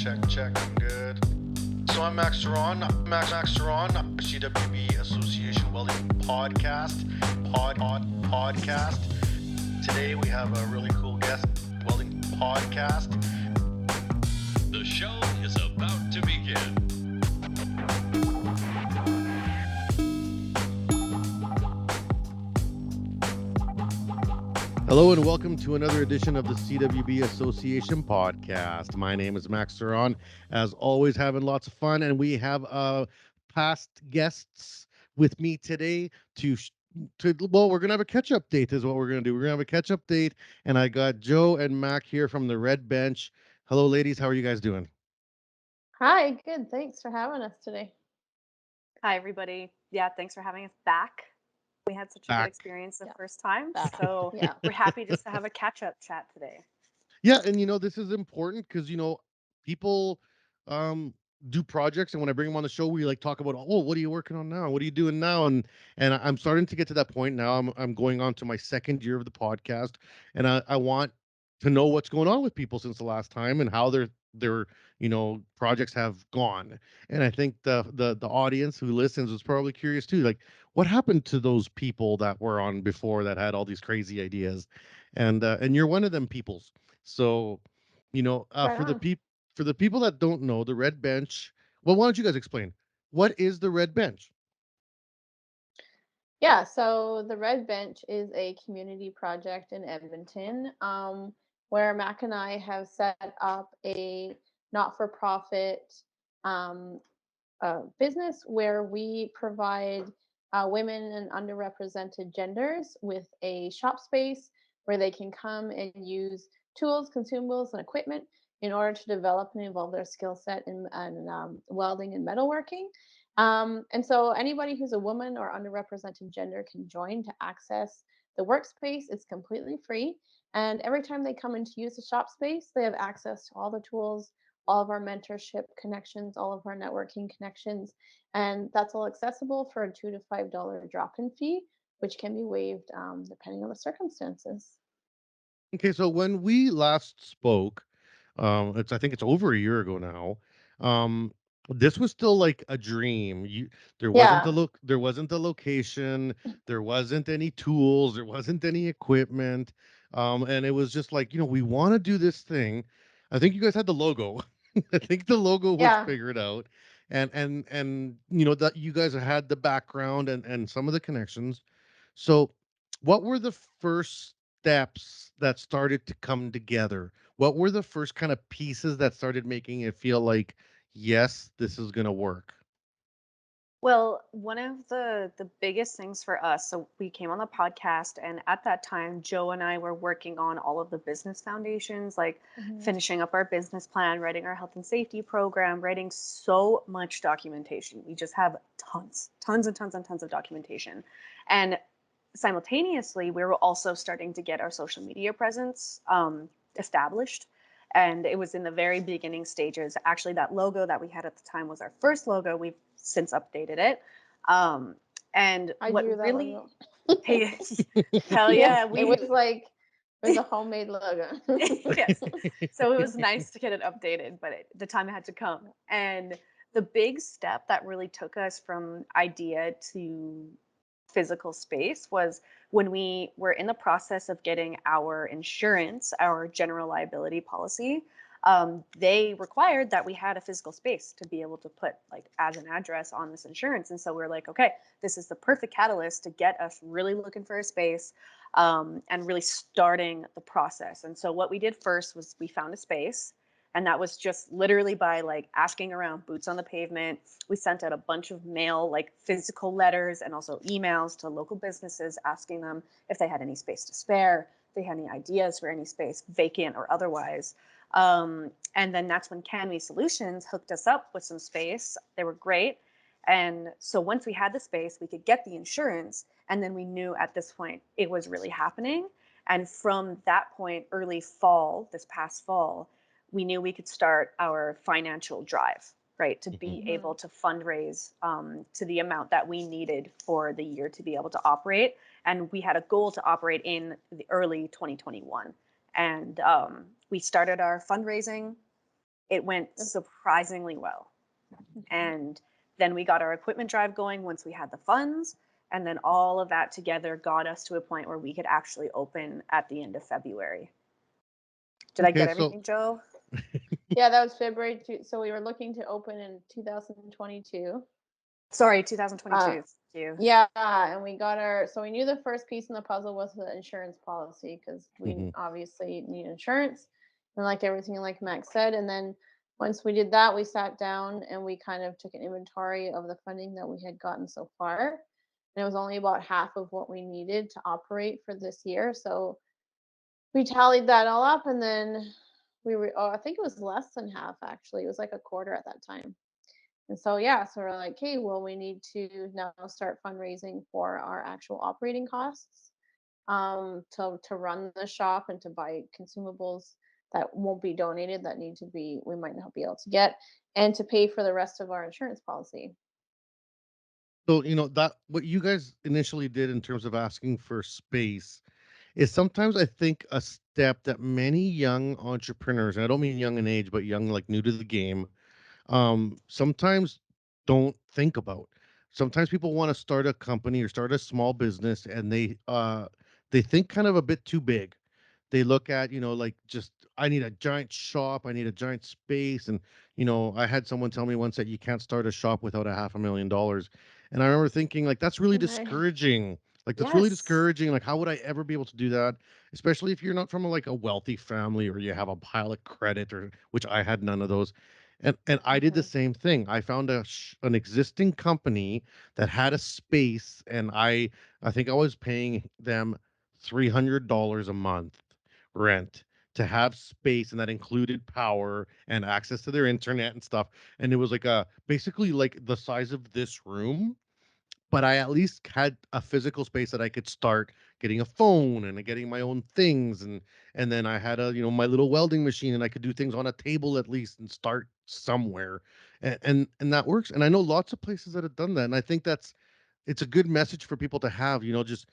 check, good. So I'm Max Ceron, Max Ceron, CWB Association Welding Podcast. Today we have a really cool guest, Welding Podcast. The show is about to begin. Hello and welcome to another edition of the CWB Association podcast. My name is Max Ceron. As always, having lots of fun, and we have past guests with me today we're gonna have a catch-up date is what we're gonna do. We're gonna have a catch-up date, and I got Joe and Mac here from the Red Bench. Hello, ladies. How are you guys doing? Hi, good. Thanks for having us today. Hi, everybody. Yeah, thanks for having us back. We had such a good experience the first time, so we're happy just to have a catch-up chat today. Yeah, and this is important because people do projects, and when I bring them on the show, we talk about, oh, what are you working on now? What are you doing now? And I'm starting to get to that point now. I'm going on to my second year of the podcast, and I want to know what's going on with people since the last time and how their projects have gone. And I think the audience who listens was probably curious too, like what happened to those people that were on before that had all these crazy ideas, and you're one of them peoples. So Right for the on. for the people that don't know the Red Bench, well, why don't you guys explain what is the Red Bench? Yeah, so the Red Bench is a community project in Edmonton, where Mac and I have set up a not-for-profit business where we provide women and underrepresented genders with a shop space where they can come and use tools, consumables, and equipment in order to develop and evolve their skill set in welding and metalworking. And so anybody who's a woman or underrepresented gender can join to access the workspace. It's completely free. And every time they come in to use the shop space, they have access to all the tools, all of our mentorship connections, all of our networking connections. And that's all accessible for a $2 to $5 drop-in fee, which can be waived depending on the circumstances. Okay, so when we last spoke, I think it's over a year ago now. This was still like a dream. There wasn't Yeah. there wasn't the location, there wasn't any tools, there wasn't any equipment, and it was just like, we want to do this thing. I think you guys had the logo. I think the logo was Yeah. figured out, and that you guys had the background and some of the connections. So, what were the first steps that started to come together? What were the first kind of pieces that started making it feel like, yes, this is going to work? Well, one of the biggest things for us, so we came on the podcast, and at that time, Joe and I were working on all of the business foundations, like finishing up our business plan, writing our health and safety program, writing so much documentation. We just have tons and tons of documentation. And simultaneously, we were also starting to get our social media presence established. And it was in the very beginning stages. Actually, that logo that we had at the time was our first logo. We've since updated it. And I what drew that really, logo. hey, hell yeah, it was a homemade logo. yes. So it was nice to get it updated, but the time had to come. And the big step that really took us from idea to physical space was when we were in the process of getting our insurance, our general liability policy. They required that we had a physical space to be able to put as an address on this insurance. And so we were like, okay, this is the perfect catalyst to get us really looking for a space and really starting the process. And so what we did first was we found a space. And that was just literally by asking around, boots on the pavement. We sent out a bunch of mail, physical letters and also emails to local businesses asking them if they had any space to spare, if they had any ideas for any space, vacant or otherwise. And then that's when Canwy Solutions hooked us up with some space. They were great. And so once we had the space, we could get the insurance. And then we knew at this point it was really happening. And from that point, early fall, this past fall, we knew we could start our financial drive, right? To be able to fundraise to the amount that we needed for the year to be able to operate. And we had a goal to operate in the early 2021. And we started our fundraising it went surprisingly well. And then we got our equipment drive going once we had the funds. And then all of that together got us to a point where we could actually open at the end of February. Did I Okay, get so everything, Joe? Yeah, that was February. So we were looking to open in 2022. Sorry, 2022. Thank you. Yeah, and we got so we knew the first piece in the puzzle was the insurance policy, because we Mhm. obviously need insurance, and like everything like Max said. And then once we did that, we sat down and we kind of took an inventory of the funding that we had gotten so far. And it was only about half of what we needed to operate for this year. So we tallied that all up, and then I think it was less than half actually. It was like a quarter at that time. And so yeah, so we're like, okay, well, we need to now start fundraising for our actual operating costs, to run the shop and to buy consumables that won't be donated, that need to be, we might not be able to get, and to pay for the rest of our insurance policy. So, that what you guys initially did in terms of asking for space is sometimes I think a step that many young entrepreneurs, and I don't mean young in age, but young like new to the game, sometimes don't think about. Sometimes people want to start a company or start a small business, and they think kind of a bit too big. They look at, like, just, I need a giant shop, I need a giant space. And I had someone tell me once that you can't start a shop without $500,000. And I remember thinking, like, that's really Oh my. discouraging. Like, that's really Yes. discouraging. Like, how would I ever be able to do that? Especially if you're not from like a wealthy family, or you have a pile of credit, or which I had none of those. And I did the Mhm. same thing. I found an existing company that had a space, and I think I was paying them $300 a month rent to have space, and that included power and access to their internet and stuff. And it was like basically like the size of this room, but I at least had a physical space that I could start getting a phone and getting my own things. And then I had my little welding machine, and I could do things on a table at least and start somewhere. And that works. And I know lots of places that have done that. And I think it's a good message for people to have, just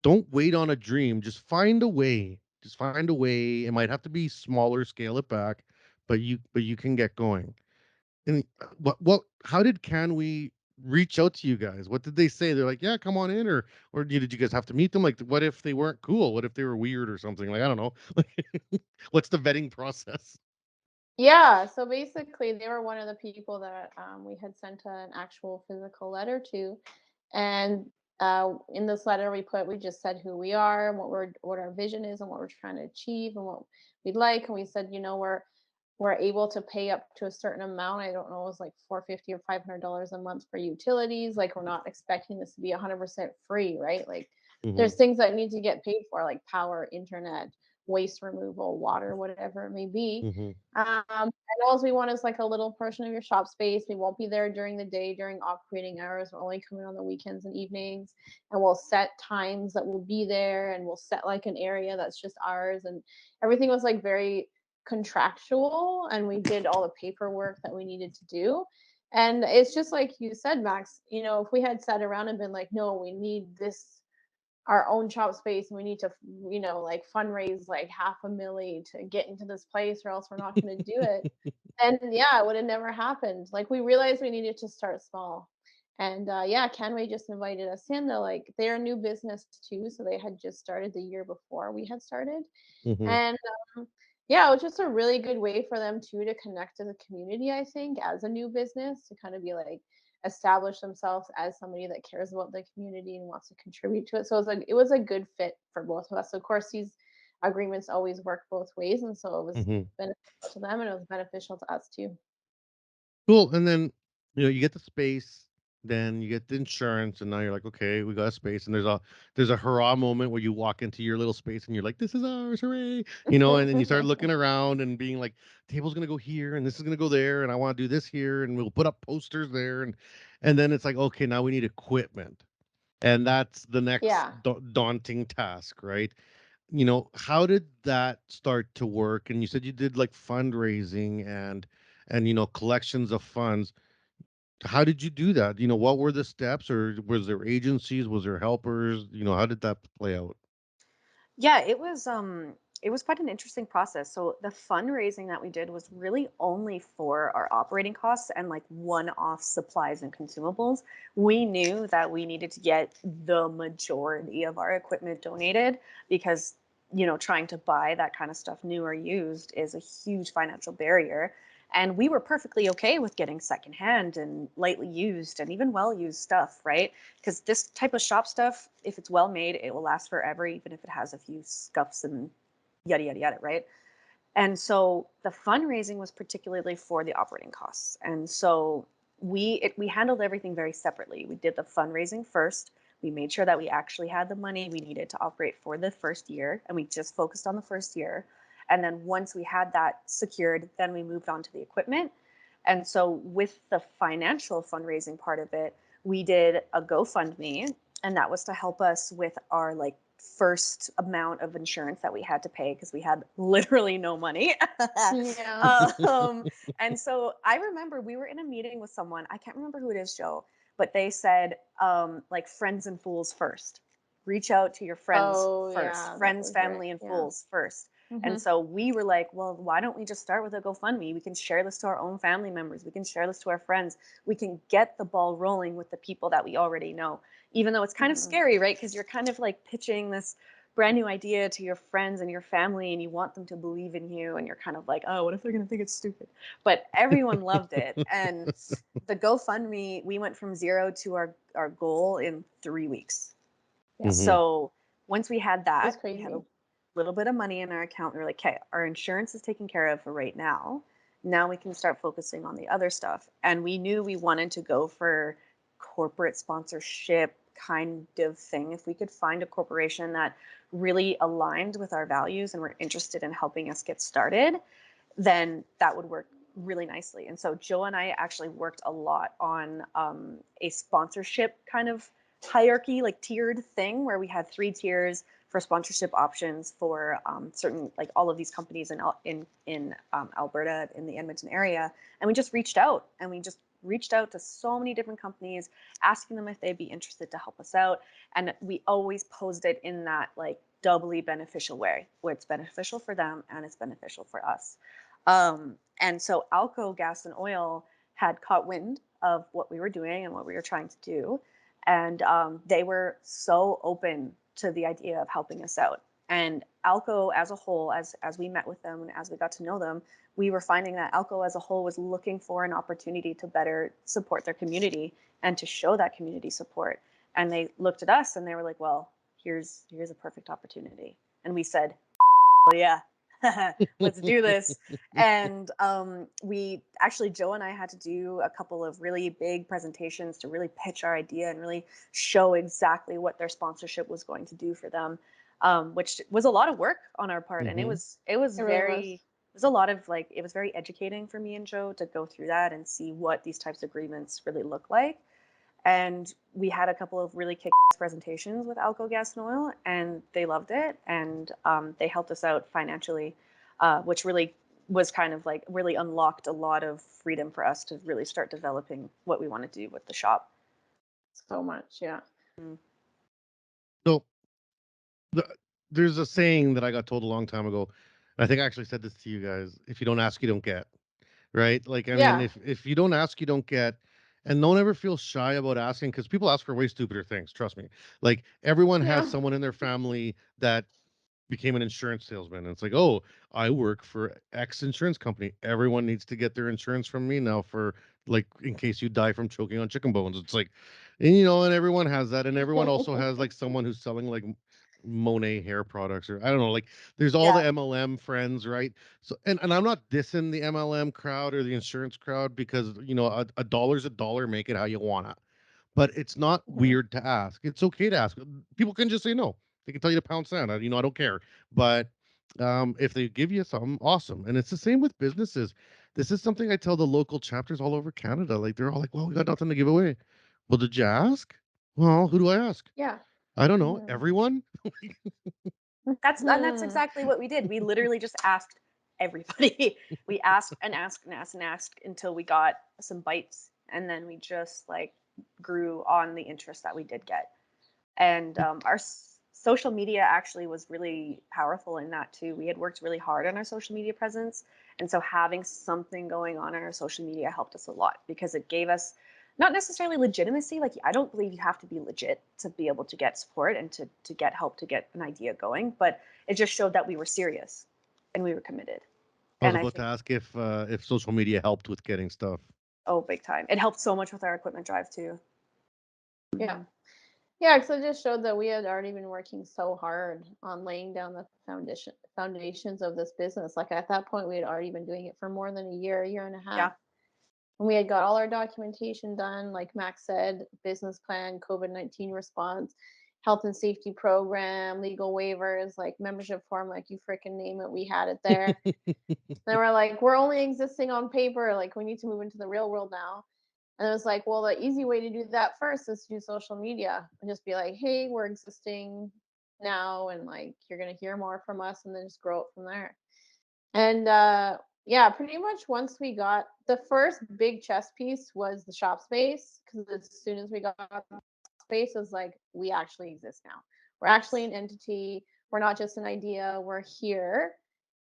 don't wait on a dream. Just find a way. Just find a way. It might have to be smaller, scale it back, but you can get going. And how can we reach out to you guys? What did they say? They're like, yeah, come on in, or did you guys have to meet them? Like, what if they weren't cool? What if they were weird or something? Like, I don't know. What's the vetting process? Yeah, so basically, they were one of the people that we had sent an actual physical letter to, and in this letter we just said who we are, and what our vision is, and what we're trying to achieve, and what we'd like. And we said, we're able to pay up to a certain amount. I don't know, it was like $450 or $500 a month for utilities. Like, we're not expecting this to be 100% free, right? Like, Hmm. there's things that need to get paid for, like power, internet, waste removal, water, whatever it may be. Hmm. And all we want is like a little portion of your shop space. We won't be there during the day, during operating hours. We're only coming on the weekends and evenings. And we'll set times that we'll be there, and we'll set like an area that's just ours. And everything was like very contractual. And we did all the paperwork that we needed to do. And it's just like you said, Max, if we had sat around and been like, no, we need this, our own shop space, and we need to, like fundraise like half a milli to get into this place, or else we're not going to do it. And yeah, it would have never happened. Like, we realized we needed to start small. And yeah, Canway just invited us in. They're a new business too, so they had just started the year before we had started. Hmm. And yeah, it was just a really good way for them too to connect to the community, I think, as a new business, to kind of be like, establish themselves as somebody that cares about the community and wants to contribute to it. So it was a good fit for both of us. So of course, these agreements always work both ways, and so it was Hmm. beneficial to them, and it was beneficial to us too. Cool. And then, you get the space, then you get the insurance, and now you're like, okay, we got a space. And there's a hurrah moment where you walk into your little space and you're like, this is ours, hooray. And then you start looking around and being like, table's gonna go here and this is gonna go there, and I want to do this here, and we'll put up posters there. And then it's like, okay, now we need equipment. And that's the next Yeah. daunting task, right? How did that start to work? And you said you did like fundraising and collections of funds. How did you do that? What were the steps, or was there agencies? Was there helpers? How did that play out? Yeah, it was it was quite an interesting process. So the fundraising that we did was really only for our operating costs and like one-off supplies and consumables. We knew that we needed to get the majority of our equipment donated because, you know, trying to buy that kind of stuff new or used is a huge financial barrier. And we were perfectly okay with getting secondhand and lightly used and even well-used stuff, right? Because this type of shop stuff, if it's well made, it will last forever, even if it has a few scuffs and yada, yada, yada, right? And so the fundraising was particularly for the operating costs. And so we handled everything very separately. We did the fundraising first. We made sure that we actually had the money we needed to operate for the first year, and we just focused on the first year. And then once we had that secured, then we moved on to the equipment. And so with the financial fundraising part of it, we did a GoFundMe, and that was to help us with our like first amount of insurance that we had to pay because we had literally no money. Yeah. And so I remember we were in a meeting with someone, I can't remember who it is, Joe, but they said like friends and fools first. Reach out to your friends Oh, first, yeah, that friends, was family, right. and Yeah. fools first. And Mhm. so we were like, well, why don't we just start with a GoFundMe? We can share this to our own family members. We can share this to our friends. We can get the ball rolling with the people that we already know, even though it's kind of Mhm. scary, right? Because you're kind of like pitching this brand new idea to your friends and your family, and you want them to believe in you. And you're kind of like, oh, what if they're going to think it's stupid? But everyone loved it. And the GoFundMe, we went from zero to our goal in 3 weeks. Yeah. So once we had That's that, we crazy. had a little bit of money in our account. We were like, okay, our insurance is taken care of for right now. Now we can start focusing on the other stuff. And we knew we wanted to go for corporate sponsorship kind of thing. If we could find a corporation that really aligned with our values and were interested in helping us get started, then that would work really nicely. And so Joe and I actually worked a lot on a sponsorship kind of hierarchy, like tiered thing, where we had 3 tiers for sponsorship options for certain, like all of these companies in Alberta, in the Edmonton area. And we just reached out to so many different companies, asking them if they'd be interested to help us out. And we always posed it in that like doubly beneficial way, where it's beneficial for them and it's beneficial for us. And so Alco Gas and Oil had caught wind of what we were doing and what we were trying to do. And they were so open to the idea of helping us out. And Alco as a whole, as we met with them and as we got to know them, we were finding that Alco as a whole was looking for an opportunity to better support their community and to show that community support. And they looked at us and they were like, well, here's a perfect opportunity. And we said, well, yeah, let's do this. And we actually, Joe and I had to do a couple of really big presentations to really pitch our idea and really show exactly what their sponsorship was going to do for them, which was a lot of work on our part. And it was It really very, was. it was a lot of like, it was very educating for me and Joe to go through that and see what these types of agreements really look like. And we had a couple of really kick-ass presentations with Alco Gas and Oil, and they loved it. And they helped us out financially, which really was kind of like really unlocked a lot of freedom for us to really start developing what we want to do with the shop. So much. Yeah. Mm. So the, there's a saying that I got told a long time ago. I think I actually said this to you guys. If you don't ask, you don't get. Right? Like, I mean, Yeah. if you don't ask, you don't get. And don't ever feel shy about asking because people ask for way stupider things. Trust me. Like everyone has Yeah. someone in their family that became an insurance salesman. And it's like, oh, I work for X insurance company. Everyone needs to get their insurance from me now for like in case you die from choking on chicken bones. It's like, and, you know, and everyone has that. And everyone also has like someone who's selling like Monet hair products or I don't know, like there's all the Yeah. MLM friends, right? So and I'm not dissing the MLM crowd or the insurance crowd because you know a dollar's a dollar, make it how you wanna. But it's not Mhm. weird to ask. It's okay to ask. People can just say no. They can tell you to pound sand. You know, I don't care. But if they give you something, awesome. And it's the same with businesses. This is something I tell the local chapters all over Canada. Like they're all like, "Well, we got nothing to give away." Well, did you ask? Well, who do I ask? Yeah. I don't know. Mhm. Everyone. That's Mhm. exactly what we did. We literally just asked everybody. We asked and asked and asked and asked until we got some bites, and then we just like grew on the interest that we did get. And our social media actually was really powerful in that too. We had worked really hard on our social media presence. And so having something going on in our social media helped us a lot because it gave us not necessarily legitimacy. Like, I don't believe you have to be legit to be able to get support and to get help to get an idea going, but it just showed that we were serious and we were committed. I was And I about to think, ask if social media helped with getting stuff. oh, big time. It helped so much with our equipment drive too. Yeah. Yeah, because it just showed that we had already been working so hard on laying down the foundations of this business. Like at that point, we had already been doing it for more than a year and a half. Yeah. And we had got all our documentation done, like Max said, business plan, COVID-19 response, health and safety program, legal waivers, like membership form, like you freaking name it, we had it there. Then we're like, we're only existing on paper. Like we need to move into the real world now. And it was like, well, the easy way to do that first is to do social media and just be like, hey, we're existing now, and like you're gonna hear more from us, and then just grow it from there. And yeah, pretty much once we got the first big chess piece was the shop space, because as soon as we got the space, it was like, we actually exist now. We're actually an entity. We're not just an idea. We're here.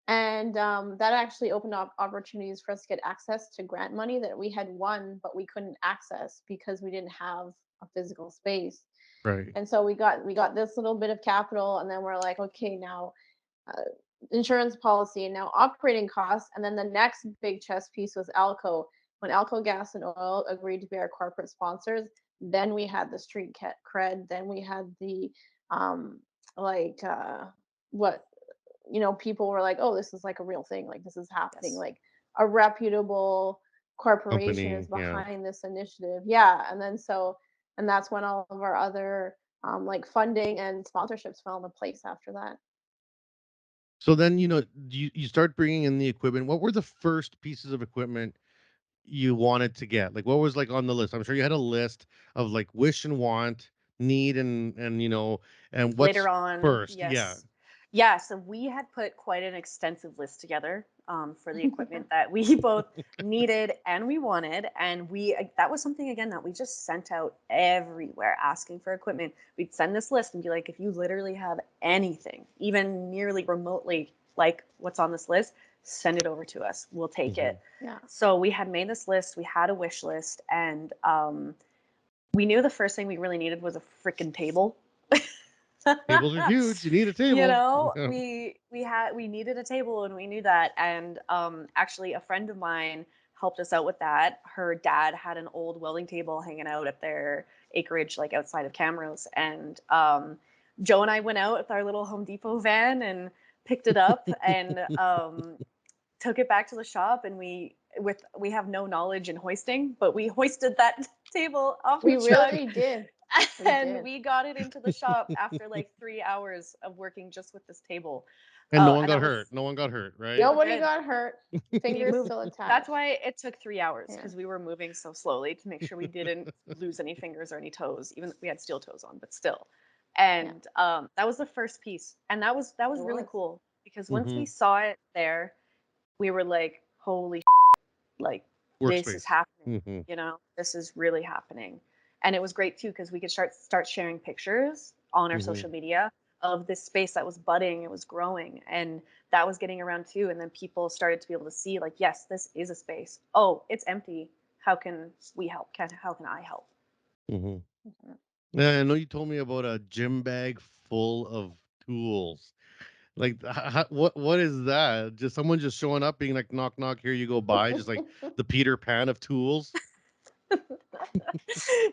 And that actually opened up opportunities for us to get access to grant money that we had won, but we couldn't access because we didn't have a physical space. Right. And so we got this little bit of capital, and then we're like, okay, now insurance policy, and now operating costs. And then the next big chess piece was Alco. When Alco Gas and Oil agreed to be our corporate sponsors, then we had the street cred. Then we had the like what people were like, oh, this is like a real thing, like this is happening, Yes. like a reputable corporation Company, is yeah. behind this initiative. Yeah. And that's when all of our other like funding and sponsorships fell into place after that. So then, you start bringing in the equipment. What were the first pieces of equipment you wanted to get? Like, what was like on the list? I'm sure you had a list of like wish and want, need, and Later what's on, first. Yeah. yes. Yeah, so we had put quite an extensive list together for the equipment that we both needed and we wanted. And that was something, again, that we just sent out everywhere asking for equipment. We'd send this list and be like, if you literally have anything, even nearly remotely like what's on this list, send it over to us. We'll take it. Yeah. So we had made this list, we had a wish list, and we knew the first thing we really needed was a freaking table. Tables are huge. You need a table. Yeah. We needed a table, and we knew that. And actually, a friend of mine helped us out with that. Her dad had an old welding table hanging out at their acreage, like outside of Camrose. And Joe and I went out with our little Home Depot van and picked it up and took it back to the shop. And we have no knowledge in hoisting, but we hoisted that table off We the truck. really did. And we got it into the shop after like 3 hours of working just with this table. And no one And got that was hurt. No one got hurt, right? Nobody good. got hurt. we Fingers moved. still attached. That's why it took 3 hours, Yeah. because we were moving so slowly to make sure we didn't lose any fingers or any toes, even if we had steel toes on, but still. And that was the first piece, and that was really cool, because once we saw it there, we were like, holy like this is Workspace. happening. This is really happening. And it was great too, because we could start sharing pictures on our social media of this space that was budding, it was growing, and that was getting around too. And then people started to be able to see, like, yes, this is a space. Oh, it's empty. How can we help? How can I help? Yeah, I know you told me about a gym bag full of tools. Like, what is that? Just someone just showing up, being like, knock, knock, here you go, buy. Just like the Peter Pan of tools.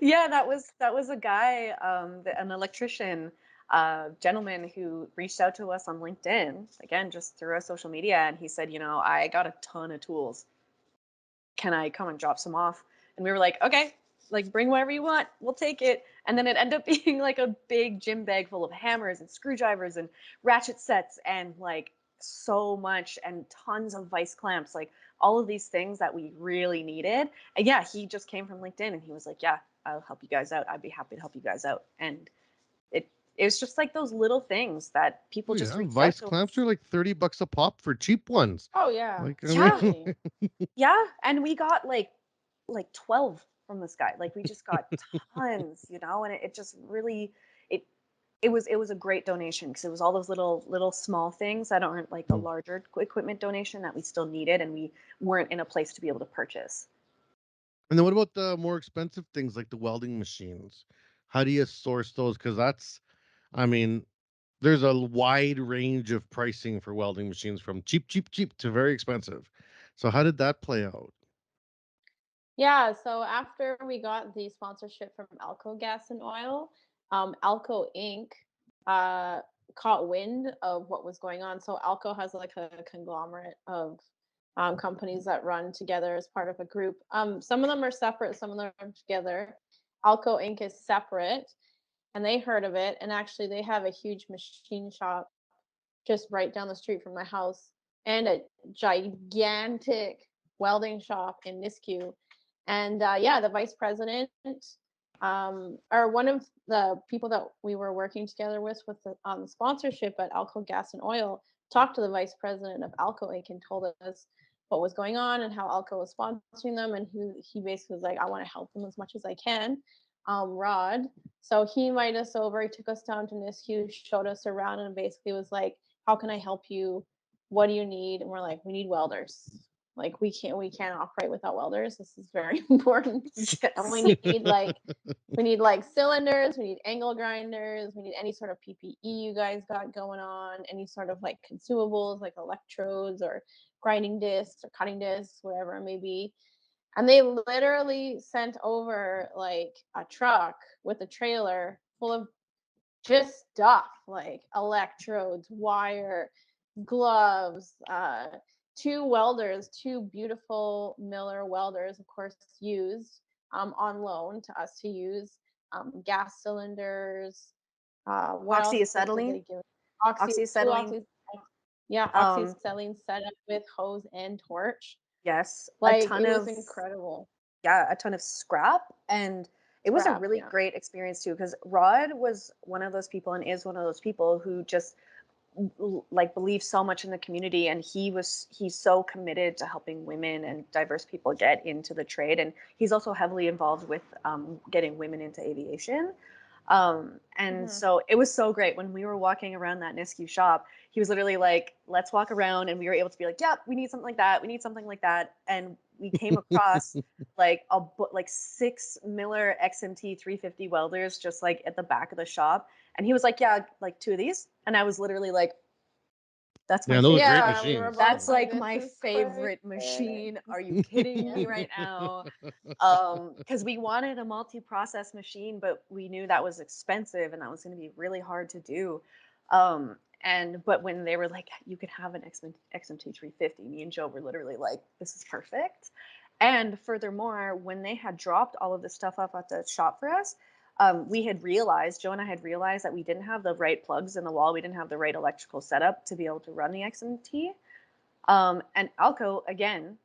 Yeah, that was a guy, an electrician, gentleman who reached out to us on LinkedIn, again, just through our social media, and he said, I got a ton of tools. Can I come and drop some off? And we were like, okay, like bring whatever you want, we'll take it. And then it ended up being like a big gym bag full of hammers and screwdrivers and ratchet sets and like so much, and tons of vice clamps, like all of these things that we really needed. And yeah, he just came from LinkedIn and he was like, yeah, I'll help you guys out. I'd be happy to help you guys out. And it was just like those little things that people just reached out Vice to clamps us. are like $30 a pop for cheap ones. Oh yeah. Like, Yeah. Yeah, and we got like 12 from this guy. Like we just got tons, and it just really, it it was a great donation because it was all those little small things that aren't like the Mm. larger equipment donation that we still needed, and we weren't in a place to be able to purchase. And then what about the more expensive things like the welding machines? How do you source those? Because that's, I mean, there's a wide range of pricing for welding machines from cheap, cheap, cheap to very expensive. So how did that play out? Yeah, so after we got the sponsorship from Alco Gas and Oil, Alco Inc. Uh, caught wind of what was going on. So Alco has like a conglomerate of companies that run together as part of a group. Some of them are separate, some of them are together. Alco Inc. is separate, and they heard of it. And actually, they have a huge machine shop just right down the street from my house, and a gigantic welding shop in Nisku. And yeah, the vice president, or one of the people that we were working together with on the sponsorship at Alco Gas and Oil, talked to the vice president of Alco Inc. and told us what was going on and how Alco was sponsoring them. And he basically was like, I want to help them as much as I can. Rod. So he invited us over. He took us down to Nisku, showed us around, and basically was like, how can I help you? What do you need? And we're like, we need welders. Like we can't operate without welders. This is very important. And we need like cylinders, we need angle grinders, we need any sort of PPE you guys got going on, any sort of like consumables like electrodes or grinding discs or cutting discs, whatever it may be. And they literally sent over like a truck with a trailer full of just stuff like electrodes, wire, gloves, two welders, two beautiful Miller welders, of course, used on loan to us to use, gas cylinders. What else did Oxyacetylene, they give? oxyacetylene. Yeah, Um, oxyacetylene set up with hose and torch. yes, a Like ton it was of incredible. yeah, a ton of scrap, and it was a Scrap, really yeah. great experience too because Rod was one of those people and is one of those people who just like believes so much in the community, and he's so committed to helping women and diverse people get into the trade, and he's also heavily involved with getting women into aviation. And Mhm. so it was so great when we were walking around that Nisku shop. He was literally like, let's walk around. And we were able to be like, yeah, we need something like that. We need something like that. And we came across like like 6 Miller XMT 350 welders just like at the back of the shop. And he was like, yeah, like 2 of these. And I was literally like, that's Yeah, my and those are great Yeah, we were machines. both that's So. like, like this my is favorite crazy. machine. Are you kidding Yeah. me right now? Because we wanted a multi-process machine, but we knew that was expensive and that was going to be really hard to do. But when they were like, you could have an XMT 350, me and Joe were literally like, this is perfect. And furthermore, when they had dropped all of this stuff off at the shop for us, Joe and I had realized that we didn't have the right plugs in the wall. We didn't have the right electrical setup to be able to run the XMT. And Alco, again,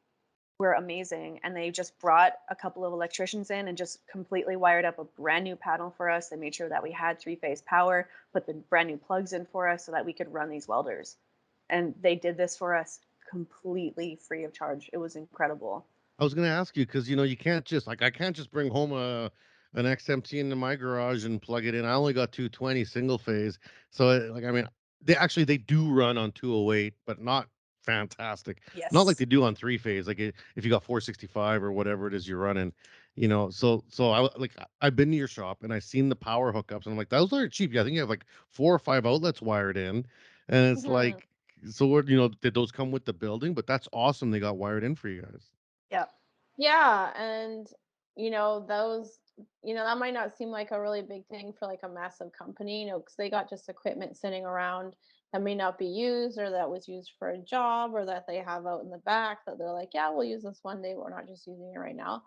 were amazing. And they just brought a couple of electricians in and just completely wired up a brand new panel for us. They made sure that we had 3-phase power, put the brand new plugs in for us so that we could run these welders. And they did this for us completely free of charge. It was incredible. I was gonna ask you because you can't just like I can't just bring home an XMT into my garage and plug it in. I only got 220 single phase, so like I mean, they do run on 208, but not fantastic. Not like Yes. they do on three phase. Like if you got 465 or whatever it is you're running, So I've been to your shop and I've seen the power hookups and I'm like those are cheap. Yeah, I think you have like 4 or 5 outlets wired in, and it's Mhm. like so what did those come with the building? But that's awesome. They got wired in for you guys. Yeah. Yeah, and those, that might not seem like a really big thing for like a massive company, because they got just equipment sitting around that may not be used or that was used for a job or that they have out in the back that they're like, yeah, we'll use this one day. We're not just using it right now.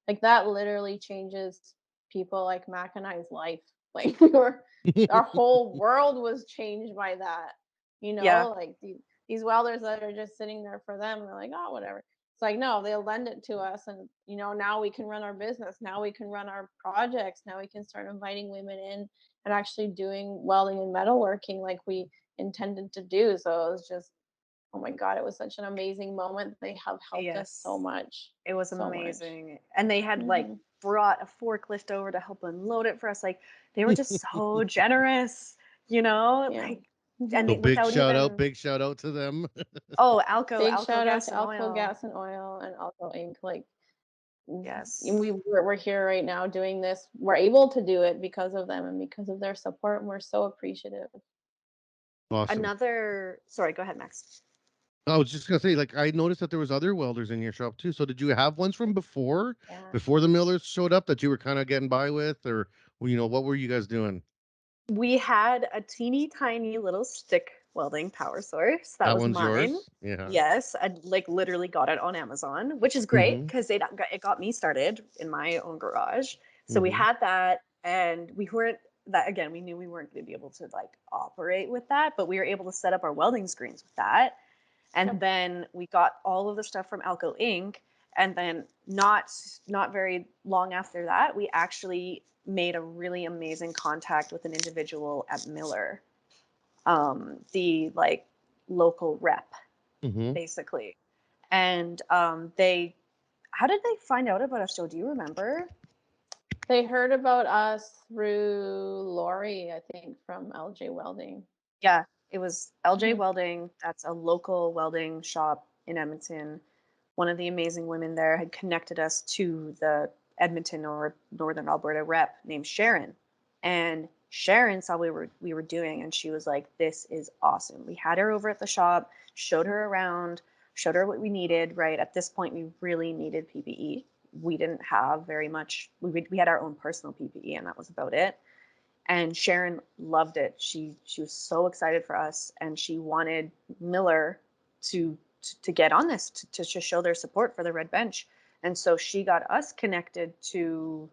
Like that literally changes people like Mac and I's life. Like our whole world was changed by that. Yeah. Like these welders that are just sitting there for them, they're like, oh, whatever. It's like, no, they'll lend it to us. And, now we can run our business. Now we can run our projects. Now we can start inviting women in and actually doing welding and metalworking like we intended to do. So it was just, oh my God, it was such an amazing moment. They have helped us so Yes. much. It was So much. amazing. And they had like Hmm. brought a forklift over to help unload it for us. Like they were just so generous, you know, Yeah. like, Mhm. and So they, without even, big shout out to them. Alco, Big Alco shout out Gas to and Alco Oil. Gas and Oil and Alco Inc. Like, Yes. we're here right now doing this. We're able to do it because of them and because of their support, and we're so appreciative. Awesome. Sorry, go ahead, Max. I was just gonna say, like, I noticed that there was other welders in your shop too. So did you have ones from Yeah. before the Millers showed up that you were kind of getting by with, or what were you guys doing? We had a teeny tiny little stick welding power source. That That was one's mine. yours? Yeah. Yes, I like literally got it on Amazon, which is great Mm-hmm. because it got me started in my own garage. So we Mm-hmm. had that, and we weren't that again. We knew we weren't going to be able to like operate with that, but we were able to set up our welding screens with that. And Yep. then we got all of the stuff from Alco Inc. And then not very long after that, we actually made a really amazing contact with an individual at Miller, the like local rep, Mm-hmm. basically. And how did they find out about us, Joe? Do you remember? They heard about us through Lori, I think, from LJ Welding. Yeah, it was LJ Mhm. Welding. That's a local welding shop in Edmonton. One of the amazing women there had connected us to the Edmonton or Northern Alberta rep named Sharon. And Sharon saw we were doing, and she was like, "This is awesome." We had her over at the shop, showed her around, showed her what we needed. Right at this point, we really needed PPE. We didn't have very much. We had our own personal PPE, and that was about it. And Sharon loved it. She was so excited for us, and she wanted Miller to get on this to show their support for the Red Bench. And so she got us connected to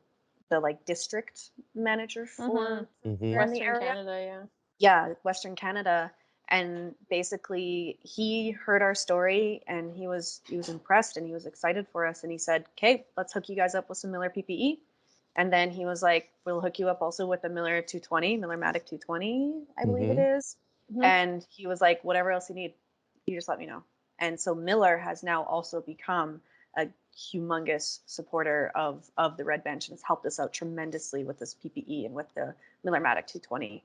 the like district manager for Mm-hmm. there in the Western area. Canada, yeah. Yeah, Western Canada. And basically he heard our story and he was impressed and he was excited for us, and he said, "Okay, let's hook you guys up with some Miller PPE." And then he was like, "We'll hook you up also with the Miller 220, Miller Matic 220, I believe it Mm-hmm. is." Mhm. And he was like, "Whatever else you need, you just let me know." And so Miller has now also become a humongous supporter of the Red Bench and has helped us out tremendously with this PPE and with the Miller Matic 220.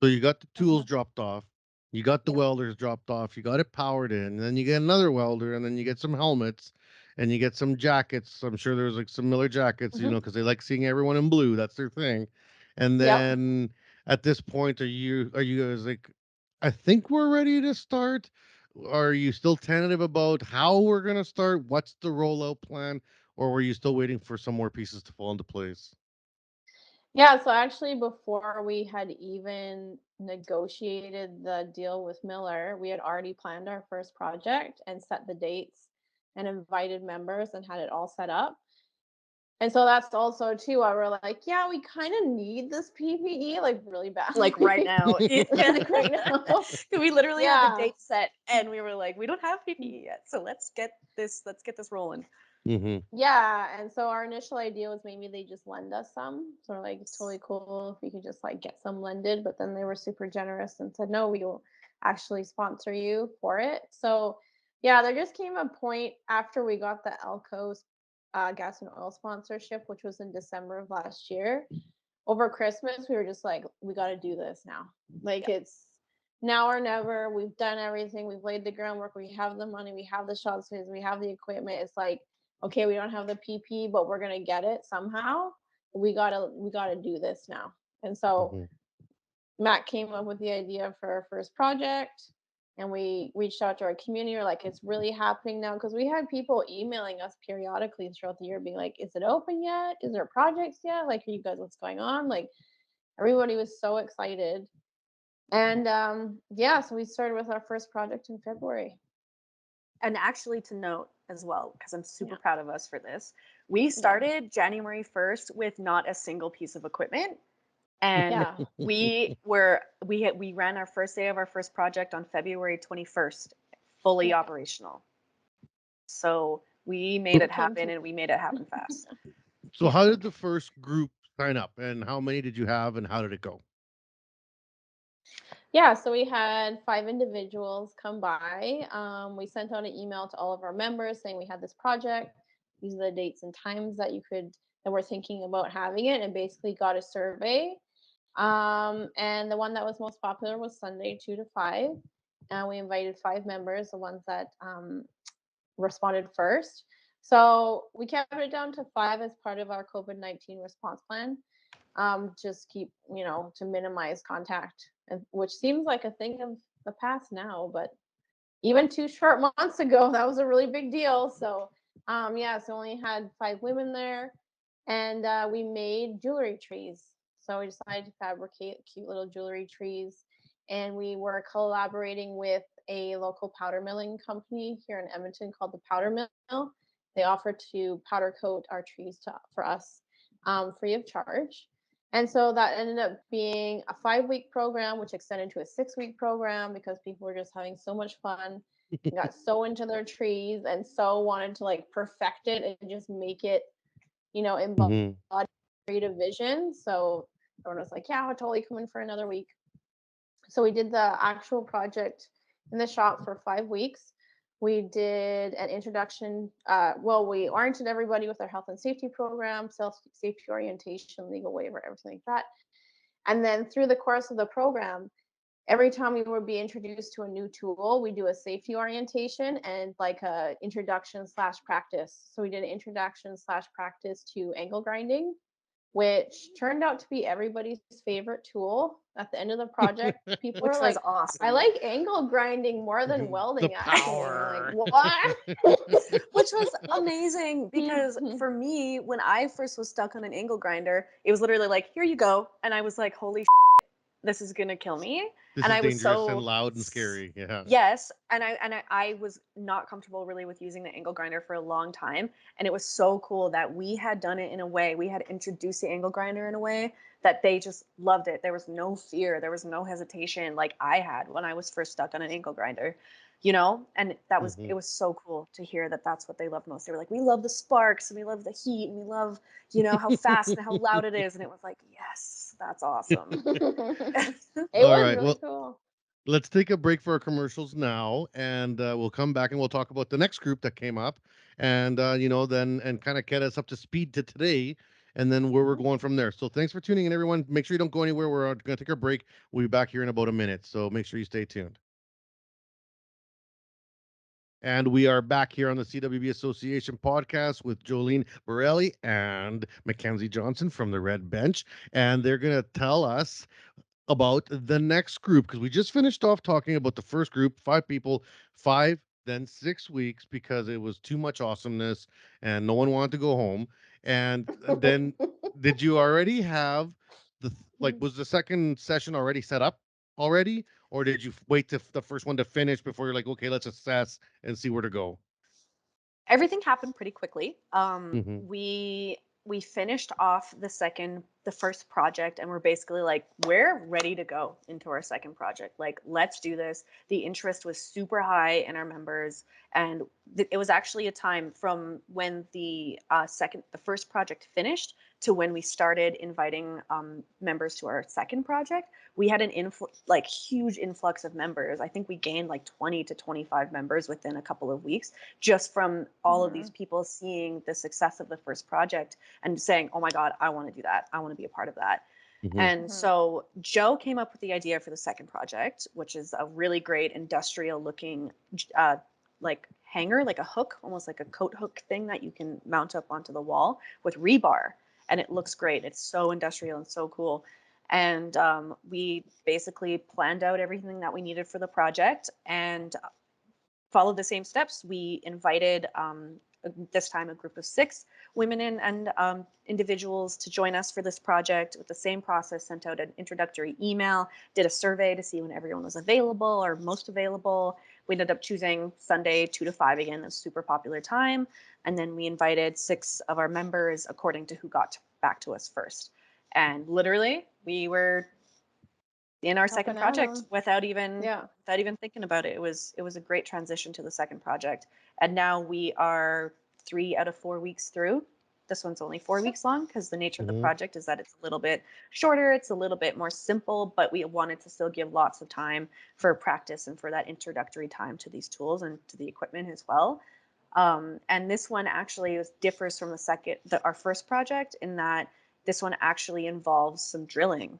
So you got the tools Mhm. dropped off, you got the Yep. welders dropped off, you got it powered in, and then you get another welder, and then you get some helmets, and you get some jackets. I'm sure there's like some Miller jackets, Mhm. because they like seeing everyone in blue. That's their thing. And Yep. then at this point, are you guys like, I think we're ready to start? Are you still tentative about how we're gonna start? What's the rollout plan? Or were you still waiting for some more pieces to fall into place? Yeah, so actually before we had even negotiated the deal with Miller, we had already planned our first project and set the dates and invited members and had it all set up. And so that's also too why we're like, yeah, we kind of need this PPE like really Like right badly. now. like right now. We literally had the Yeah. date set and we were like, we don't have PPE yet. So let's get this rolling. Mm-hmm. Yeah, and so our initial idea was maybe they just lend us some. So we're like, it's totally cool if we could just like get some lended. But then they were super generous and said, no, we will actually sponsor you for it. So yeah, there just came a point after we got the Elco's gas and oil sponsorship, which was in December of last year. Over Christmas, we were just like, we got to do this now. Like it's now or never. We've done everything. We've laid the groundwork. We have the money. We have the shop space. We have the equipment. It's like, okay, we don't have the PP, but we're gonna get it somehow. We gotta do this now. And so Mm-hmm. Matt came up with the idea for our first project, and we reached out to our community. We're like, it's really happening now, because we had people emailing us periodically throughout the year, being like, "Is it open yet? Is there projects yet? Like, are you guys, what's going on?" Like, everybody was so excited, and yeah, so we started with our first project in February. And actually to note as well, because I'm super Yeah. proud of us for this, we started January 1st with not a single piece of equipment. And Yeah. we ran our first day of our first project on February 21st, fully Yeah. operational. So we made it Came happen to and we made it happen fast. So how did the first group sign up, and how many did you have, and how did it go? Yeah, so we had 5 individuals come by. We sent out an email to all of our members saying we had this project. these are the dates and times that we're thinking about having it, and basically got a survey. And the one that was most popular was Sunday, 2 to 5. And we invited 5 members, the ones that responded first. So we kept it down to 5 as part of our COVID-19 response plan. Just keep, to minimize contact, which seems like a thing of the past now, but even 2 short months ago, that was a really big deal. So, so only had 5 women there, and we made jewelry trees. So we decided to fabricate cute little jewelry trees, and we were collaborating with a local powder milling company here in Edmonton called the Powder Mill. They offered to powder coat our trees for us free of charge. And so that ended up being a 5-week program, which extended to a 6-week program because people were just having so much fun, got so into their trees, and so wanted to like perfect it and just make it, embody creative vision. So everyone was like, yeah, I'll totally come in for another week. So we did the actual project in the shop for 5 weeks. We did an introduction. We oriented everybody with our health and safety program, self-safety orientation, legal waiver, everything like that. And then through the course of the program, every time we would be introduced to a new tool, we do a safety orientation and like a introduction/practice. So we did an introduction/practice to angle grinding, which turned out to be everybody's favorite tool. At the end of the project, people were like, awesome. I like angle grinding more than welding, The actually. power. And I'm like, what? Which was amazing because for me, when I first was stuck on an angle grinder, it was literally like, here you go. And I was like, holy this is going to kill me. This And is I was dangerous so and loud and scary. Yeah. Yes, and I was not comfortable really with using the angle grinder for a long time, and it was so cool that we had done it in a way, we had introduced the angle grinder in a way that they just loved it. There was no fear, there was no hesitation like I had when I was first stuck on an angle grinder, and that was it was so cool to hear that that's what they loved most. They were like, we love the sparks and we love the heat and we love, how fast and how loud it is, and it was like, yes, that's awesome. It All was right. really Well, cool. let's take a break for our commercials now, and we'll come back and we'll talk about the next group that came up, and then and kind of get us up to speed to today, and then where we're going from there. So thanks for tuning in, everyone. Make sure you don't go anywhere. We're going to take our break. We'll be back here in about a minute, so make sure you stay tuned. And we are back here on the CWB Association podcast with Jolene Borelli and Mackenzi Johnson from the Red Bench, and they're going to tell us about the next group because we just finished off talking about the first group, 5 people, 5, then 6 weeks because it was too much awesomeness and no one wanted to go home. And then, did you already have was the second session already set up already, or did you wait to the first one to finish before you're like, okay, let's assess and see where to go? Everything happened pretty quickly. Mm-hmm. We finished off the first project, and we're basically like, we're ready to go into our second project. Like, let's do this. The interest was super high in our members, and it was actually a time from when the first project finished to when we started inviting members to our second project. We had an huge influx of members. I think we gained like 20 to 25 members within a couple of weeks, just from all of these people seeing the success of the first project and saying, oh my God, I want to do that. I want to be a part of that. Mm-hmm. And so Joe came up with the idea for the second project, which is a really great industrial looking hanger, like a hook, almost like a coat hook thing that you can mount up onto the wall with rebar. And it looks great. It's so industrial and so cool. And we basically planned out everything that we needed for the project and followed the same steps. We invited this time a group of 6 women and individuals to join us for this project with the same process, sent out an introductory email, did a survey to see when everyone was available or most available. We ended up choosing Sunday 2 to 5 again, a super popular time. And then we invited 6 of our members according to who got back to us first. And literally we were in our second project without even thinking about it. It was a great transition to the second project. And now we are 3 out of 4 weeks through. This one's only 4 weeks long because the nature of the project is that it's a little bit shorter, it's a little bit more simple, but we wanted to still give lots of time for practice and for that introductory time to these tools and to the equipment as well. And this one actually differs from our first project in that this one actually involves some drilling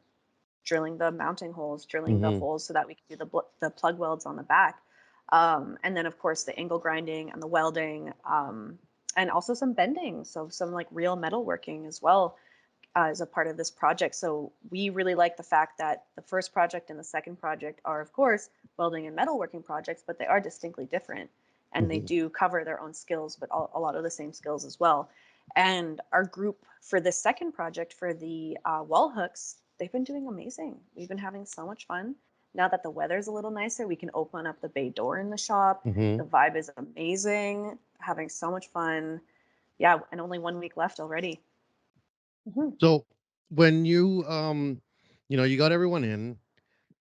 the mounting holes, drilling the holes so that we can do the plug welds on the back. And then of course the angle grinding and the welding, and also some bending. So some like real metalworking as well as a part of this project. So we really like the fact that the first project and the second project are of course welding and metalworking projects, but they are distinctly different. And they do cover their own skills, but a lot of the same skills as well. And our group for this second project for the wall hooks, they've been doing amazing. We've been having so much fun. Now that the weather's a little nicer, we can open up the bay door in the shop. The vibe is amazing. Having so much fun. Yeah, and only 1 week left already. So when you you got everyone in,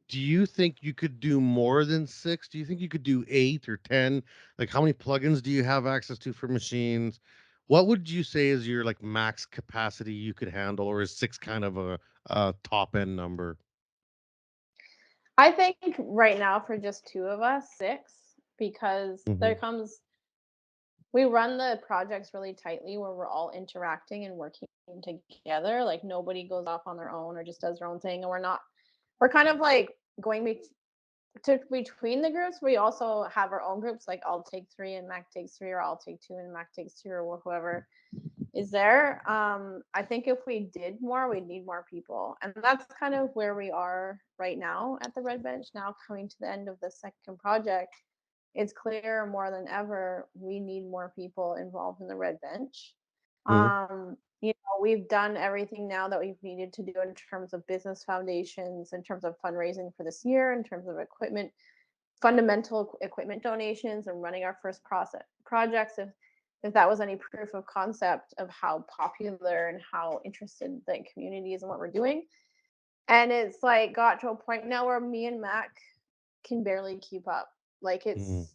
do you think you could do more than 6? Do you think you could do 8 or 10? Like, how many plugins do you have access to for machines? What would you say is your like max capacity you could handle, or is 6 kind of a top end number? I think right now for just two of us, 6, because we run the projects really tightly where we're all interacting and working together. Like nobody goes off on their own or just does their own thing. And we're kind of like going between the groups. We also have our own groups, like I'll take 3 and Mac takes 3, or I'll take 2 and Mac takes 2, or whoever is there. I think if we did more, we'd need more people. And that's kind of where we are right now at the Red Bench. Now coming to the end of the second project, it's clear more than ever we need more people involved in the Red Bench. We've done everything now that we've needed to do in terms of business foundations, in terms of fundraising for this year, in terms of equipment, fundamental equipment donations, and running our first projects. If that was any proof of concept of how popular and how interested the community is in what we're doing. And it's like got to a point now where me and Mac can barely keep up. Like it's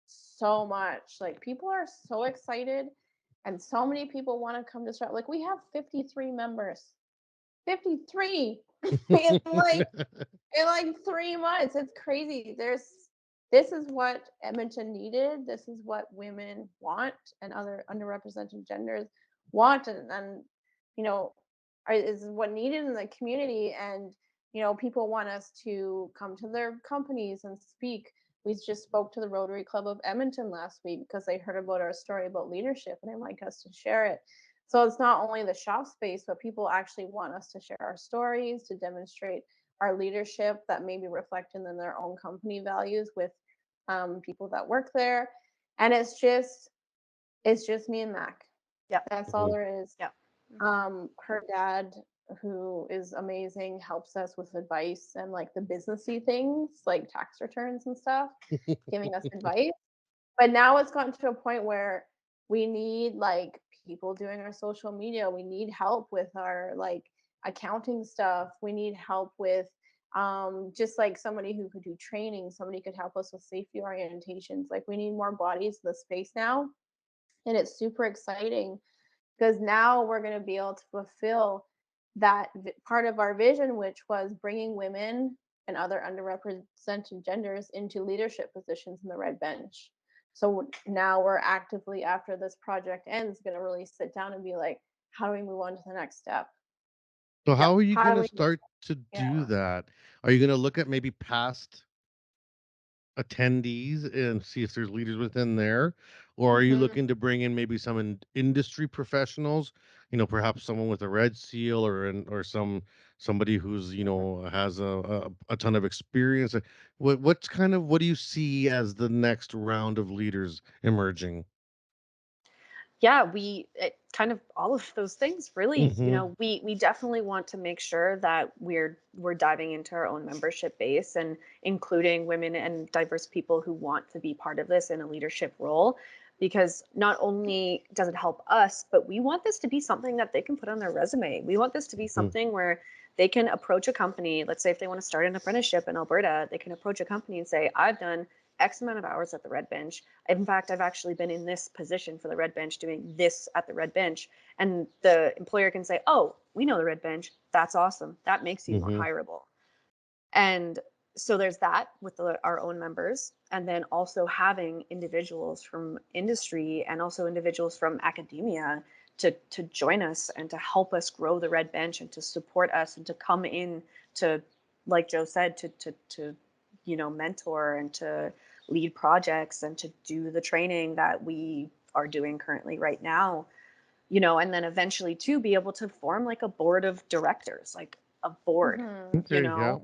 so much. Like people are so excited and so many people want to come to start. Like we have 53 members. 53 in like 3 months. It's crazy. This is what Edmonton needed. This is what women want and other underrepresented genders want, and is what needed in the community. And people want us to come to their companies and speak. We just spoke to the Rotary Club of Edmonton last week because they heard about our story about leadership and they'd like us to share it. So it's not only the shop space, but people actually want us to share our stories, to demonstrate our leadership that may be reflected in their own company values with people that work there. And it's just me and Mac. Yeah. That's all there is. Yeah. Her dad, who is amazing, helps us with advice and like the businessy things like tax returns and stuff, giving us advice. But now it's gotten to a point where we need like people doing our social media. We need help with our like accounting stuff. We need help with just like somebody who could do training. Somebody could help us with safety orientations. Like we need more bodies in the space now. And it's super exciting because now we're going to be able to fulfill that part of our vision, which was bringing women and other underrepresented genders into leadership positions in the Red Bench. So now we're actively, after this project ends, going to really sit down and be like, how do we move on to the next step? So how are you How going do to we? start to do that? Are you going to look at maybe past attendees and see if there's leaders within there, or are you looking to bring in maybe some industry professionals, perhaps someone with a red seal, or somebody who's has a ton of experience? What do you see as the next round of leaders emerging? Yeah, kind of all of those things really. We definitely want to make sure that we're diving into our own membership base and including women and diverse people who want to be part of this in a leadership role, because not only does it help us, but we want this to be something that they can put on their resume. We want this to be something where they can approach a company. Let's say if they want to start an apprenticeship in Alberta, they can approach a company and say, I've done X amount of hours at the Red Bench. In fact, I've actually been in this position for the Red Bench doing this at the Red Bench. And the employer can say, oh, we know the Red Bench. That's awesome. That makes you more hireable. And so there's that with our own members, and then also having individuals from industry and also individuals from academia to join us and to help us grow the red bench and to support us and to come in to, like Joe said, to mentor and to lead projects and to do the training that we are doing currently right now, and then eventually to be able to form like a board of directors, like a board, Okay, yeah.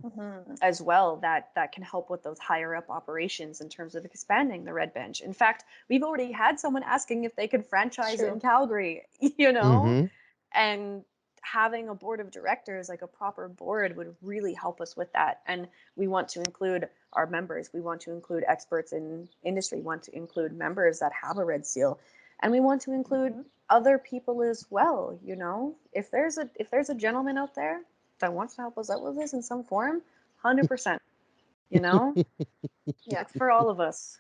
as well, that can help with those higher up operations in terms of expanding the red bench. In fact, we've already had someone asking if they could franchise in Calgary, Mm-hmm. and having a board of directors, like a proper board, would really help us with that. And we want to include our members, we want to include experts in industry, we want to include members that have a red seal, and we want to include other people as well. If there's a gentleman out there that wants to help us out with this in some form, 100%, Yeah. it's for all of us.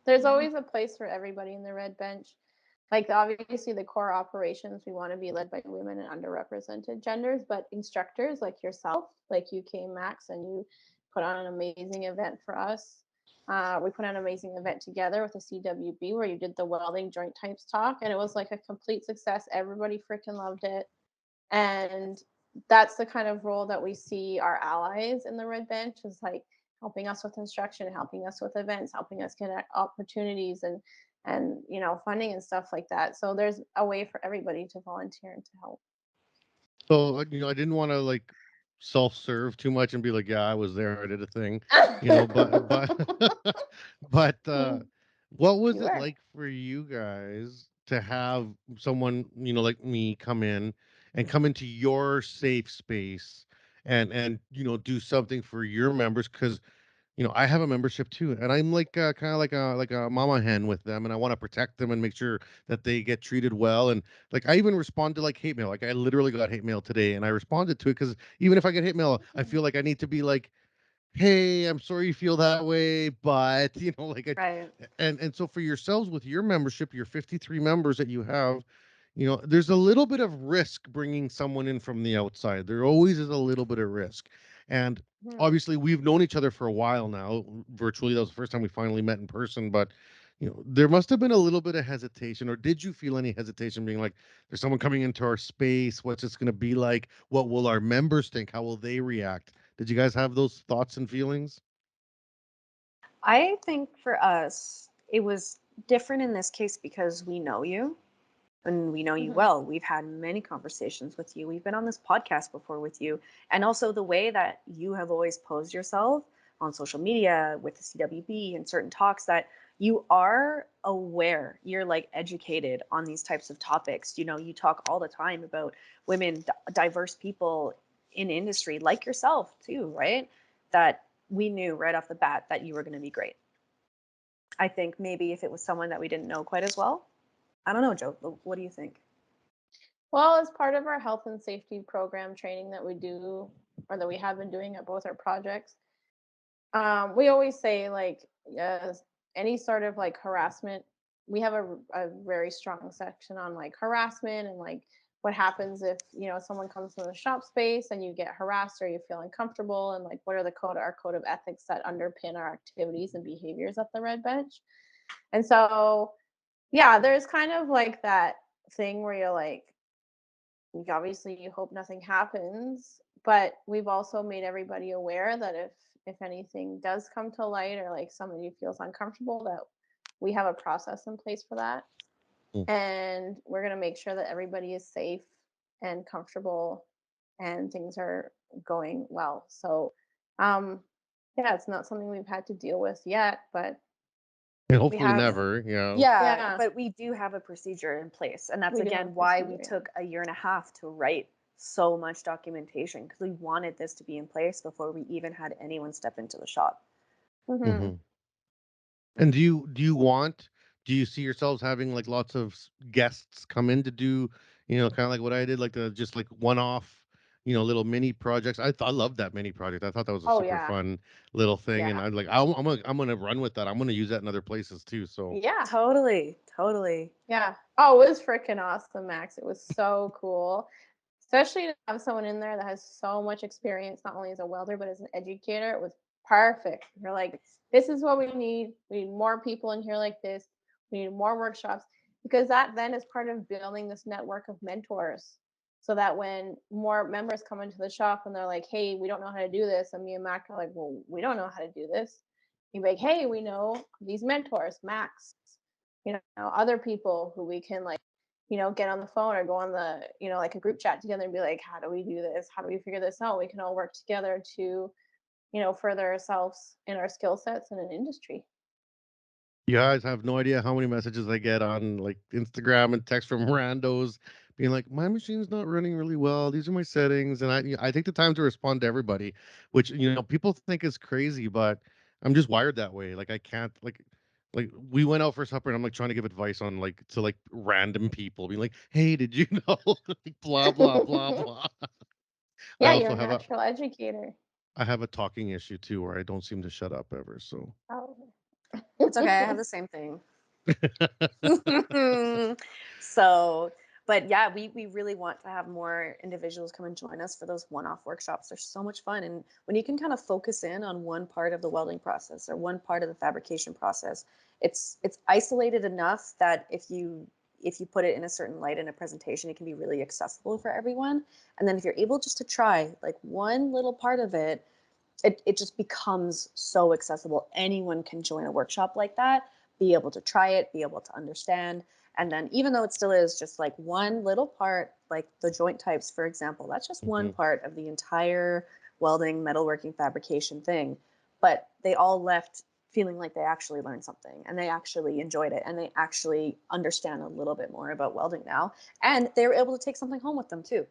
There's always a place for everybody in the red bench. Like, obviously the core operations, we want to be led by women and underrepresented genders, but instructors like yourself, like you came, Max, and you put on an amazing event for us. We put on an amazing event together with the CWB where you did the welding joint types talk, and it was like a complete success. Everybody freaking loved it. And that's the kind of role that we see our allies in the red bench is like helping us with instruction, helping us with events, helping us get opportunities and funding and stuff like that. So there's a way for everybody to volunteer and to help. So, I didn't want to like self-serve too much and be like, yeah, I was there, I did a thing, but what was You it were. like for you guys to have someone, like me come in and come into your safe space and do something for your members? Because I have a membership too, and I'm like kind of like a mama hen with them, and I want to protect them and make sure that they get treated well. And like I even respond to like hate mail. Like I literally got hate mail today, and I responded to it because even if I get hate mail, I feel like I need to be like, "Hey, I'm sorry you feel that way," but Right. and so for yourselves with your membership, your 53 members that you have, there's a little bit of risk bringing someone in from the outside. There always is a little bit of risk. And obviously we've known each other for a while now, virtually. That was the first time we finally met in person, but there must have been a little bit of hesitation, or did you feel any hesitation being like, there's someone coming into our space, what's this going to be like? What will our members think? How will they react? Did you guys have those thoughts and feelings? I think for us, it was different in this case because we know you and we know you well. We've had many conversations with you. We've been on this podcast before with you. And also the way that you have always posed yourself on social media with the CWB and certain talks, that you are aware, you're like educated on these types of topics. You talk all the time about women, diverse people in industry like yourself too, right? That we knew right off the bat that you were going to be great. I think maybe if it was someone that we didn't know quite as well, I don't know, Joe, what do you think? Well, as part of our health and safety program training that we do, or that we have been doing at both our projects, we always say like any sort of like harassment. We have a very strong section on like harassment and like what happens if someone comes to the shop space and you get harassed or you feel uncomfortable, and like what are our code of ethics that underpin our activities and behaviors at the red bench. And so yeah, there's kind of like that thing where you're like, obviously you hope nothing happens, but we've also made everybody aware that if anything does come to light or like somebody feels uncomfortable, that we have a process in place for that. And we're going to make sure that everybody is safe and comfortable and things are going well. So yeah, it's not something we've had to deal with yet, but And We hopefully have, never, yeah, but we do have a procedure in place. And that's We do have again a why we procedure, took a year and a half to write so much documentation, because we wanted this to be in place before we even had anyone step into the shop. Mhm. And do you see yourselves having like lots of guests come in to do, kind of like what I did, like the just like one-off, little mini projects? I love that mini project. I thought that was a Oh super yeah. fun little thing, and Yeah. I'm like, I'm gonna run with that. I'm gonna use that in other places too. So Yeah. Totally. Yeah. Oh, it was freaking awesome, Max. It was so cool. especially to have someone in there that has so much experience, not only as a welder, but as an educator. It was perfect. You're like, this is what we need. We need more people in here like this. We need more workshops, because that then is part of building this network of mentors. So that when more members come into the shop and they're like, hey, we don't know how to do this. And me and Mac are like, well, we don't know how to do this. You're like, hey, we know these mentors, Max, other people who we can like, get on the phone or go on the, like a group chat together and be like, how do we do this? How do we figure this out? We can all work together to, further ourselves in our skill sets in an industry. You guys have no idea how many messages I get on like Instagram and text from randos being like, my machine's not running really well. These are my settings. And I take the time to respond to everybody, which, people think is crazy, but I'm just wired that way. Like I can't like we went out for supper and I'm like trying to give advice on like to like random people being like, hey, did you know? Like, blah, blah, blah, blah. I Yeah, you're also a natural educator. I have a talking issue too where I don't seem to shut up ever. So Oh. It's okay. I have the same thing. So, but yeah, we really want to have more individuals come and join us for those one-off workshops. They're so much fun. And when you can kind of focus in on one part of the welding process or one part of the fabrication process, it's isolated enough that if you put it in a certain light in a presentation, it can be really accessible for everyone. And then if you're able just to try like one little part of it, it just becomes so accessible. Anyone can join a workshop like that, be able to try it, be able to understand. And then even though it still is just like one little part, like the joint types, for example, that's just one part of the entire welding, metalworking, fabrication thing. But they all left feeling like they actually learned something and they actually enjoyed it and they actually understand a little bit more about welding now. And they were able to take something home with them too.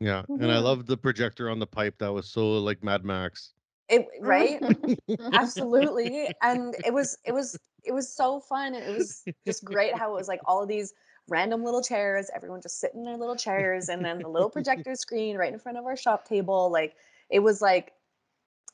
yeah. And I love the projector on the pipe that was so like Mad Max. Right? Absolutely. And it was so fun, and it was just great how it was like all of these random little chairs, everyone just sitting in their little chairs, and then the little projector screen right in front of our shop table. Like it was like,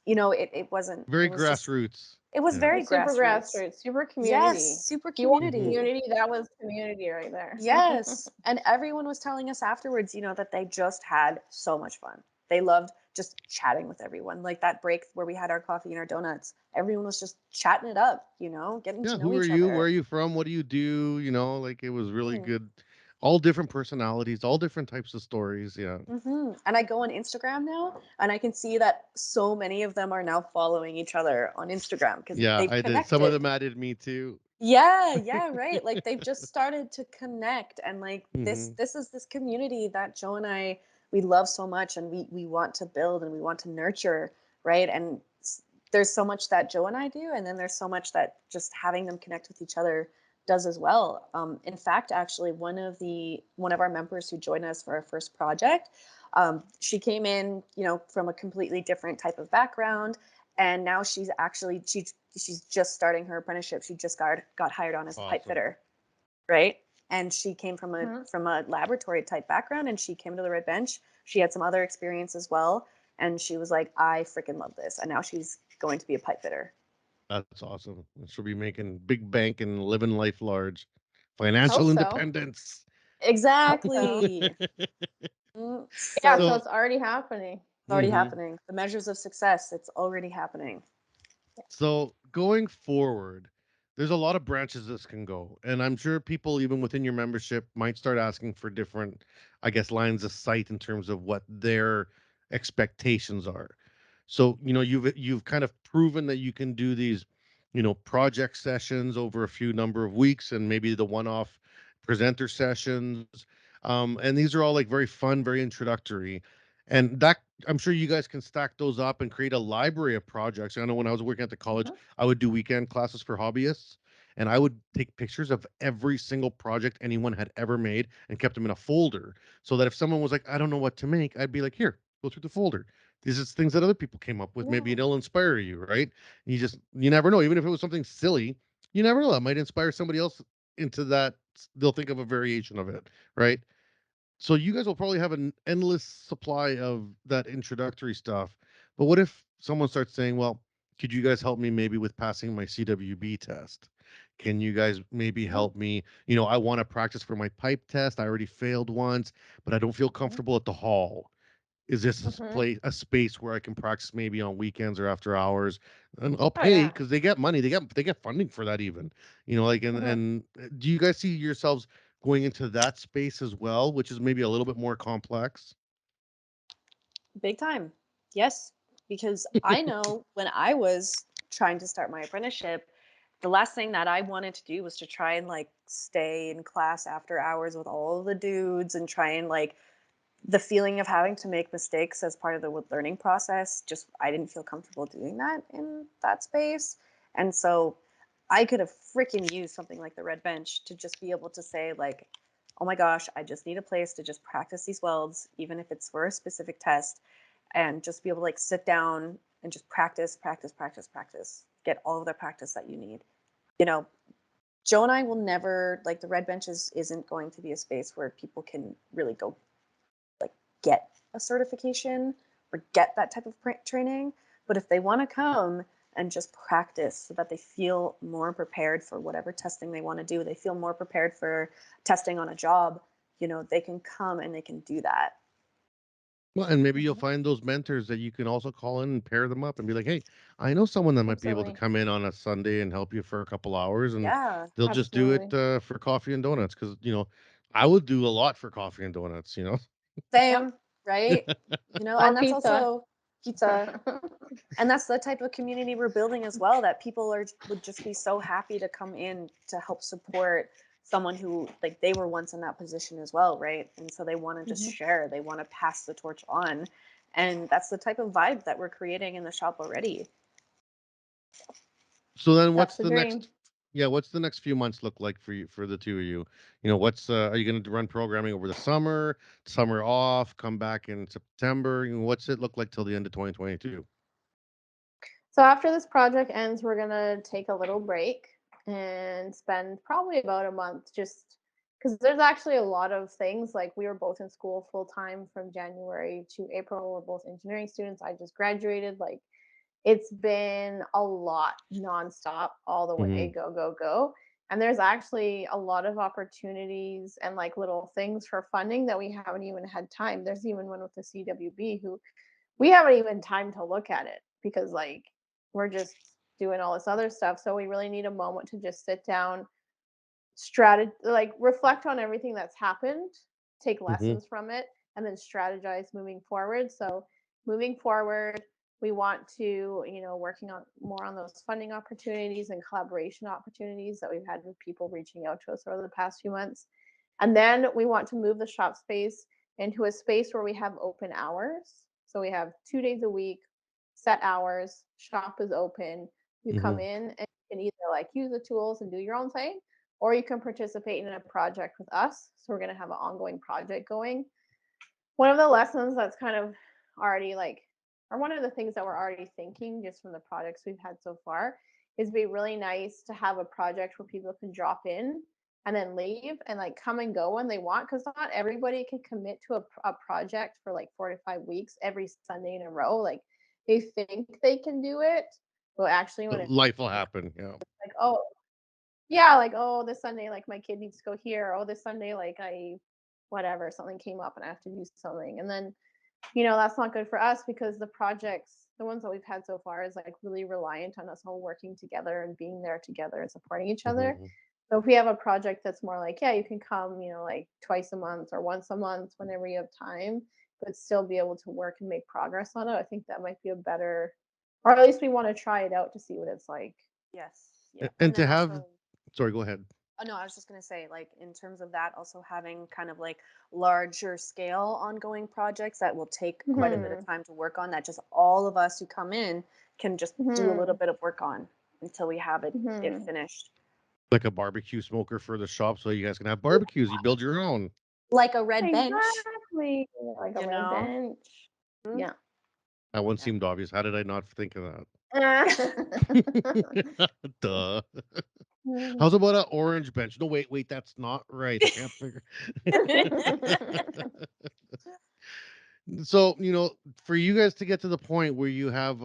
it wasn't, Very it was just, grassroots. it was Yeah. very Super grassroots. grassroots, super Yes, community. super If you want community. community, that was community right there. Yes. And everyone was telling us afterwards, that they just had so much fun. They loved just chatting with everyone. Like that break where we had our coffee and our donuts, everyone was just chatting it up, getting Yeah. to know Who are each you? Where other. are you from? What do you do? Like it was really Mm. good. All different personalities, all different types of stories. Yeah. And I go on Instagram now, and I can see that so many of them are now following each other on Instagram because Yeah, they've I did. Some of connected. them added me too. Yeah, right. Like they've just started to connect, and like this Hmm. this is this community that Joe and I, we love so much, and we want to build and we want to nurture, right? And there's so much that Joe and I do, and then there's so much that just having them connect with each other does as well. In fact, actually, one of our members who joined us for our first project, she came in, from a completely different type of background, and now she's just starting her apprenticeship. She just got hired on as a pipe Awesome. fitter, right? And she came from a Mhm. from a laboratory type background, and she came to the red bench. She had some other experience as well, and she was like, I freaking love this. And now she's going to be a pipe fitter. That's awesome. She'll be making big bank and living life large. Hope Financial so. independence. Hope so. Exactly. Yeah, So so So, it's already happening. it's already mhm. happening. The measures of success, it's already happening. So going forward, there's a lot of branches this can go. And I'm sure people, even within your membership, might start asking for different, I guess, lines of sight in terms of what their expectations are. So, you've kind of proven that you can do these, project sessions over a few number of weeks and maybe the one-off presenter sessions. And these are all like very fun, very introductory. And that I'm sure you guys can stack those up and create a library of projects. I know when I was working at the college, Mhm. I would do weekend classes for hobbyists, and I would take pictures of every single project anyone had ever made and kept them in a folder so that if someone was like, I don't know what to make, I'd be like, here, go through the folder. These are things that other people came up with. Maybe Yeah. it'll inspire you, right? You never know. Even if it was something silly, you never know. That might inspire somebody else into that. They'll think of a variation of it, right? So you guys will probably have an endless supply of that introductory stuff. But what if someone starts saying, well, could you guys help me maybe with passing my CWB test? Can you guys maybe Yeah. help me? You know, I want to practice for my pipe test. I already failed once, but I don't feel Mhm. comfortable at the hall. Is this Mhm. a space where I can practice maybe on weekends or after hours? And I'll Oh pay yeah. because they get money. They get funding for that even. You know, like Mhm. and do you guys see yourselves going into that space as well, which is maybe a little bit more complex? Big time. Yes, because I know when I was trying to start my apprenticeship, the last thing that I wanted to do was to try and like stay in class after hours with all the dudes and try and like the feeling of having to make mistakes as part of the learning process. Just I didn't feel comfortable doing that in that space. And so I could have freaking used something like the red bench to just be able to say like, oh my gosh, I just need a place to just practice these welds, even if it's for a specific test, and just be able to like sit down and just practice, practice, practice, practice, get all of the practice that you need. You know, Joe and I will never like the red benches isn't going to be a space where people can really go like get a certification or get that type of training. But if they want to come and just practice so that they feel more prepared for whatever testing they want to do, they feel more prepared for testing on a job, you know, they can come and they can do that. Well, and maybe you'll Mhm. find those mentors that you can also call in and pair them up and be like, "Hey, I know someone that might be able to Absolutely. come in on a Sunday and help you for a couple hours, and Yeah. they'll just do it Absolutely. for coffee and donuts." Because I would do a lot for coffee and donuts. Yep. Same, right? You know, Or and that's pizza. also pizza. And that's the type of community we're building as well, that people are would just be so happy to come in to help support someone who like they were once in that position as well, right? And so they want to just Mhm. share, they want to pass the torch on. And that's the type of vibe that we're creating in the shop already. So then, That's the dream. what's the next few months look like for you, for the two of you? What's are you going to run programming over the summer off, come back in September? What's it look like till the end of 2022? So after this project ends, we're gonna take a little break and spend probably about a month just because there's actually a lot of things. Like we were both in school full time from January to April. We're both engineering students. I just graduated. Like it's been a lot nonstop all the Hmm. way, go, go, go. And there's actually a lot of opportunities and like little things for funding that we haven't even had time. There's even one with the CWB who we haven't even time to look at it because like we're just doing all this other stuff. So we really need a moment to just sit down, like reflect on everything that's happened, take Hmm. lessons from it, and then strategize moving forward. So moving forward, we want to, working on more on those funding opportunities and collaboration opportunities that we've had with people reaching out to us over the past few months. And then we want to move the shop space into a space where we have open hours. So we have 2 days a week, set hours, shop is open. You come Hmm. in and you can either like use the tools and do your own thing, or you can participate in a project with us. So we're going to have an ongoing project going. One of the lessons that's kind of already like, or one of the things that we're already thinking just from the projects we've had so far is be really nice to have a project where people can drop in and then leave and like come and go when they want, because not everybody can commit to a project for like 4 to 5 weeks every Sunday in a row. Like they think they can do it, but actually when it's Life will happen. Yeah. like, oh yeah, like, oh, this Sunday, like my kid needs to go here. Oh, this Sunday, like whatever, something came up and I have to do something. And then, that's not good for us because the projects, the ones that we've had so far, is like really reliant on us all working together and being there together and supporting each other. Hmm. So if we have a project that's more like, yeah, you can come, like twice a month or once a month whenever you have time, but still be able to work and make progress on it, I think that might be a better, or at least we want to try it out to see what it's like. Yes. Yeah. And And to then have, also, sorry, go ahead. oh no, I was just gonna say, like in terms of that, also having kind of like larger scale ongoing projects that will take quite a bit of Hmm. time to work on, that just all of us who come in can just do a little Hmm. bit of work on until we have it Hmm. finished. Like a barbecue smoker for the shop, so you guys can have barbecues. You build your own. Like a red bench, Exactly. Like a you red know? bench. Mhm. Yeah. That one Yeah. seemed obvious. How did I not think of Mhm. that? Duh. How's about an orange bench? No, wait, that's not right. I can't figure. So, for you guys to get to the point where you have,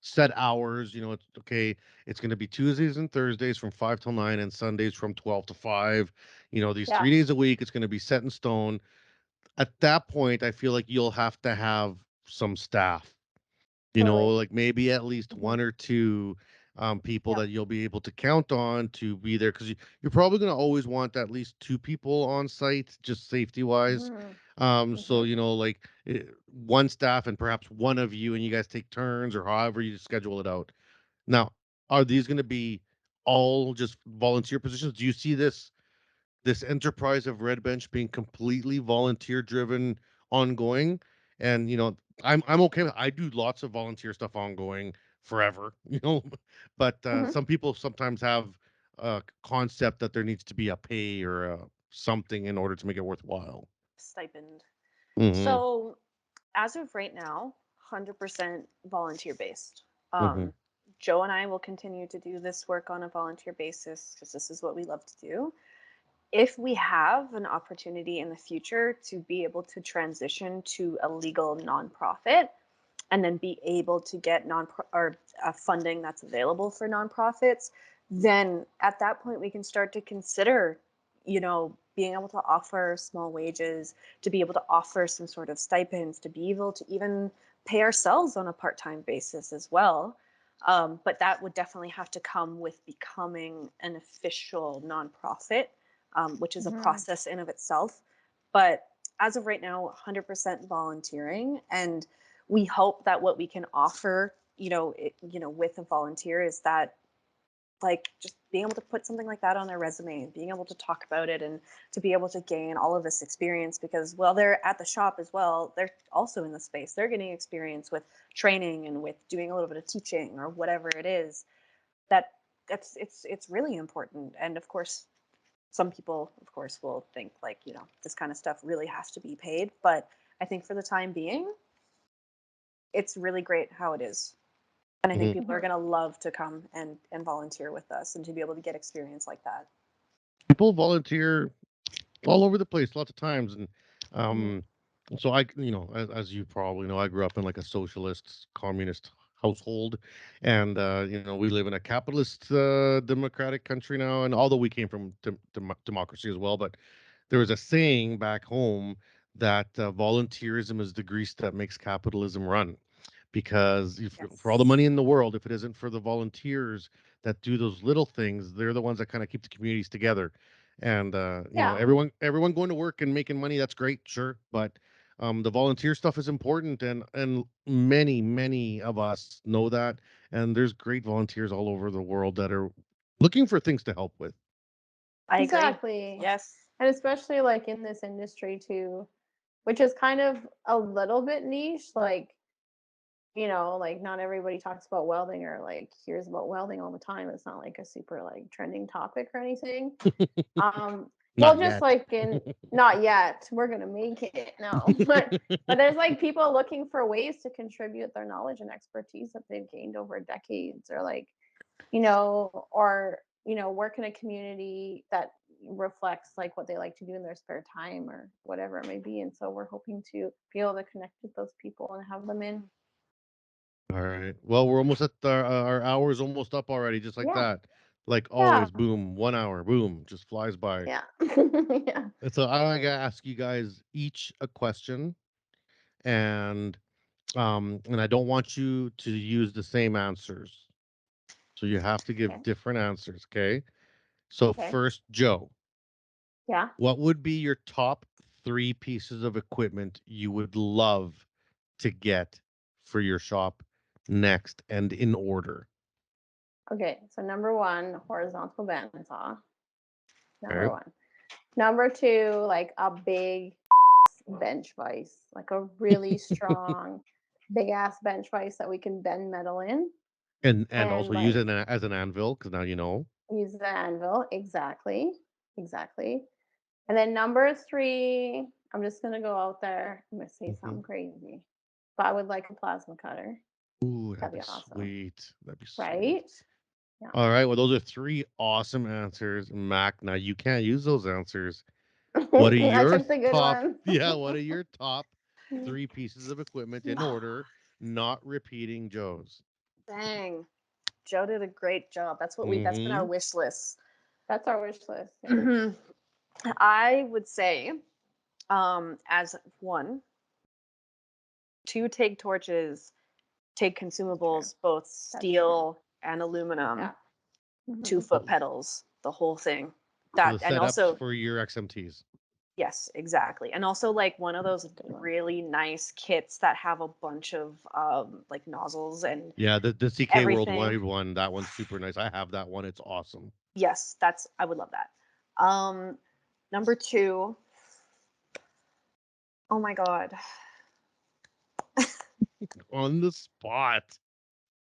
set hours. It's okay. It's going to be Tuesdays and Thursdays from 5 till 9, and Sundays from 12 to 5. These Yeah, 3 days a week. It's going to be set in stone. At that point, I feel like you'll have to have some staff. totally. Like maybe at least Hmm. one or two people Yep. that you'll be able to count on to be there, because you're probably going to always want at least two people on site, just safety wise. Hmm. So Hmm. like one staff and perhaps one of you, and you guys take turns or however you schedule it out. Now, are these going to be all just volunteer positions? Do you see this enterprise of Red Bench being completely volunteer driven, ongoing? And I'm okay with, I do lots of volunteer stuff ongoing forever. But Hmm. some people sometimes have a concept that there needs to be a pay or something in order to make it worthwhile. Stipend. Mm-hmm. So as of right now, 100% volunteer based. Mm-hmm. Joe and I will continue to do this work on a volunteer basis because this is what we love to do. If we have an opportunity in the future to be able to transition to a legal nonprofit and then be able to get funding that's available for nonprofits, then at that point we can start to consider, being able to offer small wages, to be able to offer some sort of stipends, to be able to even pay ourselves on a part-time basis as well. But that would definitely have to come with becoming an official nonprofit, which is a Hmm. process in of itself. But as of right now, 100% volunteering, and we hope that what we can offer, with a volunteer is that, like, just being able to put something like that on their resume and being able to talk about it and to be able to gain all of this experience, because while they're at the shop as well, they're also in the space. They're getting experience with training and with doing a little bit of teaching or whatever it is. That it's really important. And of course, some people, of course, will think like, this kind of stuff really has to be paid. But I think for the time being, it's really great how it is. And I think Mm-hmm. people are going to love to come and volunteer with us and to be able to get experience like that. People volunteer all over the place lots of times, and Mhm. um so I as you probably know, I grew up in like a socialist communist household, and we live in a capitalist democratic country now, and although we came from democracy as well, but there was a saying back home that volunteerism is the grease that makes capitalism run, because for all the Yes. money in the world, if it isn't for the volunteers that do those little things, they're the ones that kind of keep the communities together. And Yeah, everyone going to work and making money, that's great, sure, but the volunteer stuff is important, and many of us know that, and there's great volunteers all over the world that are looking for things to help with. I agree. exactly. Yes. And especially like in this industry too, which is kind of a little bit niche. Like not everybody talks about welding or like hears about welding all the time. It's not like a super like trending topic or anything. Um, well, Not just yet. like in not yet, we're gonna make it. No, but there's like people looking for ways to contribute their knowledge and expertise that they've gained over decades, or like, or work in a community that reflects like what they like to do in their spare time or whatever it may be. And so we're hoping to be able to connect with those people and have them in. All right. Well, we're almost at our hour's almost up already, just like Yeah, that. Like yeah, always, boom, 1 hour, boom, just flies by. yeah. Yeah. And so I gotta ask you guys each a question, and I don't want you to use the same answers. So you have to give Okay. different answers, okay? So Okay. first, Joe, Yeah. what would be your top three pieces of equipment you would love to get for your shop next, and in order? Okay. So number one, horizontal bandsaw. Number Okay. one. Number two, like a big bench vise, like a really strong, big ass bench vise that we can bend metal in And and also use like it as an anvil, because now you know. use the anvil. Exactly. Exactly. And then number three, I'm just gonna go out there. I'm gonna say Mhm. something crazy. But I would like a plasma cutter. Ooh, that'd That'd be be awesome. sweet. That'd be sweet. Right? Yeah. All right. Well, those are three awesome answers, Mac. Now you can't use those answers. What are I your took the good top? one. Yeah. What are your top three pieces of equipment in order, not repeating Joe's? Dang. Joe did a great job. That's what that's been our wish list. That's our wish list. Yeah. I would say, as one, 2 TIG torches, TIG consumables, both steel and aluminum, Yeah. 2 foot pedals, the whole thing. So That the and setups also for your XMTs. yes, exactly. And also like one of those really nice kits that have a bunch of like nozzles and Yeah, the CK everything. Worldwide one, that one's super nice. I have that one. It's awesome. Yes, I would love that. Number 2. Oh my God. On the spot.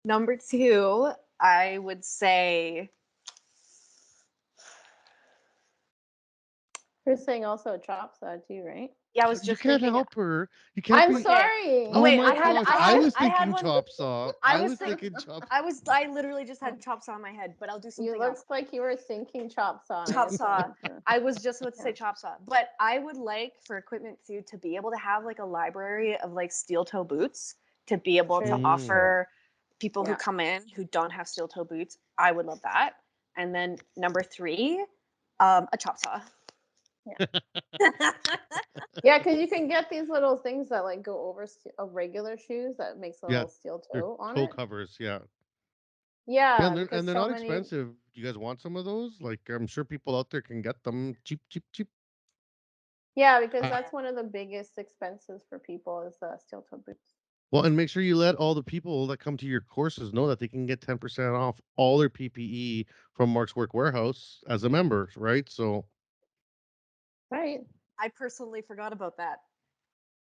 Number 2, I would say You're saying also chop saw too, right? yeah, I was You just can't thinking. help her. You can't I'm be. sorry. Oh Wait, my gosh! I was I had thinking one. chop saw. I I was was thinking chop. I literally just had chop saw in my head, but I'll do something You else. looked like you were thinking chop saw. and I Chop just saw. wanted to- I was just about to say chop saw, but I would like for equipment too to be able to have like a library of like steel toe boots to be able to Sure. offer people who Yeah. come in who don't have steel toe boots. I would love that. And then number 3, a chop saw. Yeah, because you can get these little things that like go over regular shoes that makes a Yeah, little steel they're toe on toe it. covers. Yeah. Yeah, Yeah, because and they're so not many. expensive. You guys want some of those? Like, I'm sure people out there can get them cheap, cheap, cheap. Yeah, because Uh, that's one of the biggest expenses for people is steel toe boots. Well, and make sure you let all the people that come to your courses know that they can get 10% off all their PPE from Mark's Work Warehouse as a member, right? So, Right. I personally forgot about that.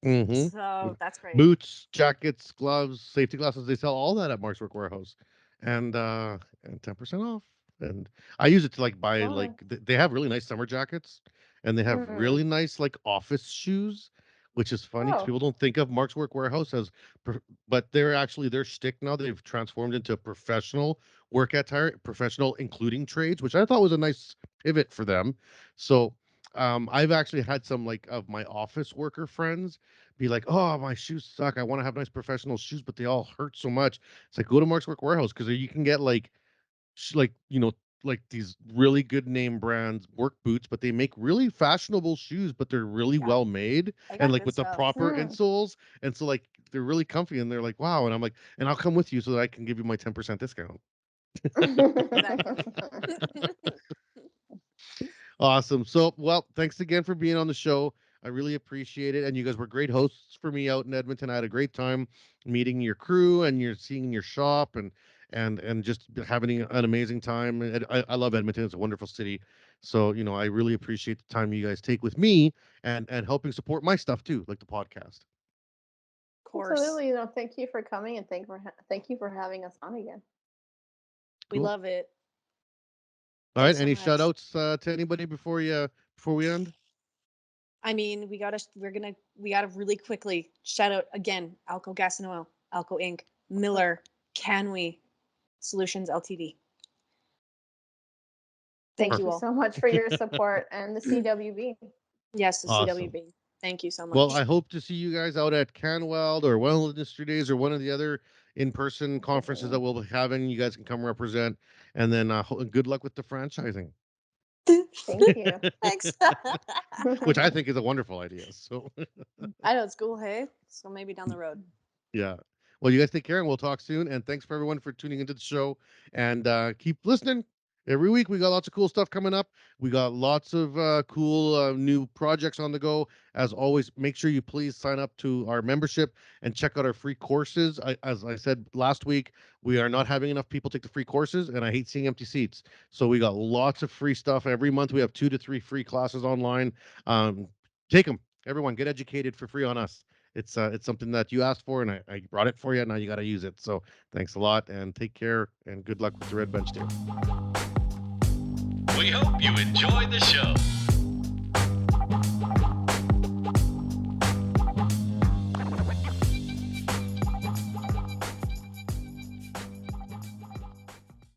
mhm. So that's great. Boots, jackets, gloves, safety glasses, they sell all that at Mark's Work Warehouse. And 10% off. And I use it to like buy Wow. like they have really nice summer jackets and they have Mhm. really nice like office shoes, which is funny because Oh. people don't think of Mark's Work Warehouse as but they're actually their shtick now. They've transformed into a professional work attire, professional including trades, which I thought was a nice pivot for them. So I've actually had some like of my office worker friends be like, "Oh, my shoes suck. I want to have nice professional shoes, but they all hurt so much." It's like go to Mark's Work Warehouse because you can get like, like like these really good name brands work boots, but they make really fashionable shoes, but they're really well made They and got like good with the stuff. proper Hmm. insoles, and so like they're really comfy and they're like, wow. And I'm like, and I'll come with you so that I can give you my 10% discount. Exactly. Awesome. So, well, thanks again for being on the show. I really appreciate it. And you guys were great hosts for me out in Edmonton. I had a great time meeting your crew and you're seeing your shop and just having an amazing time. And I love Edmonton. It's a wonderful city. So, I really appreciate the time you guys take with me and helping support my stuff too, like the podcast. Of course. Absolutely. Thank you for coming and thank you for having us on again. We Cool. love it. All right. Thanks so Any much. shout outs to anybody before we end? I mean, we gotta really quickly shout out again, Alco Gas and Oil, Alco Inc., Miller, Canwe, Solutions Ltd. Thank Perfect. you You all. so much for your support and the CWB. Yes, the Awesome. CWB. Thank you so much. Well, I hope to see you guys out at CanWeld or Weld Industry Days or one of the other in-person conferences that we'll be having. You guys can come represent, and then good luck with the franchising, Thank you. Thanks. which I think is a wonderful idea. So, I know it's cool, hey? So maybe down the road. yeah. Well, you guys take care, and we'll talk soon. And thanks for everyone for tuning into the show. And keep listening. Every week we got lots of cool stuff coming up. We got lots of cool new projects on the go. As always, make sure you please sign up to our membership and check out our free courses. As I said last week, we are not having enough people take the free courses, and I hate seeing empty seats. So we got lots of free stuff every month. We have 2 to 3 free classes online. Take them. Everyone, get educated for free on us. It's something that you asked for, and I brought it for you. Now you got to use it. So thanks a lot, and take care, and good luck with the Red Bench team. We hope you enjoyed the show.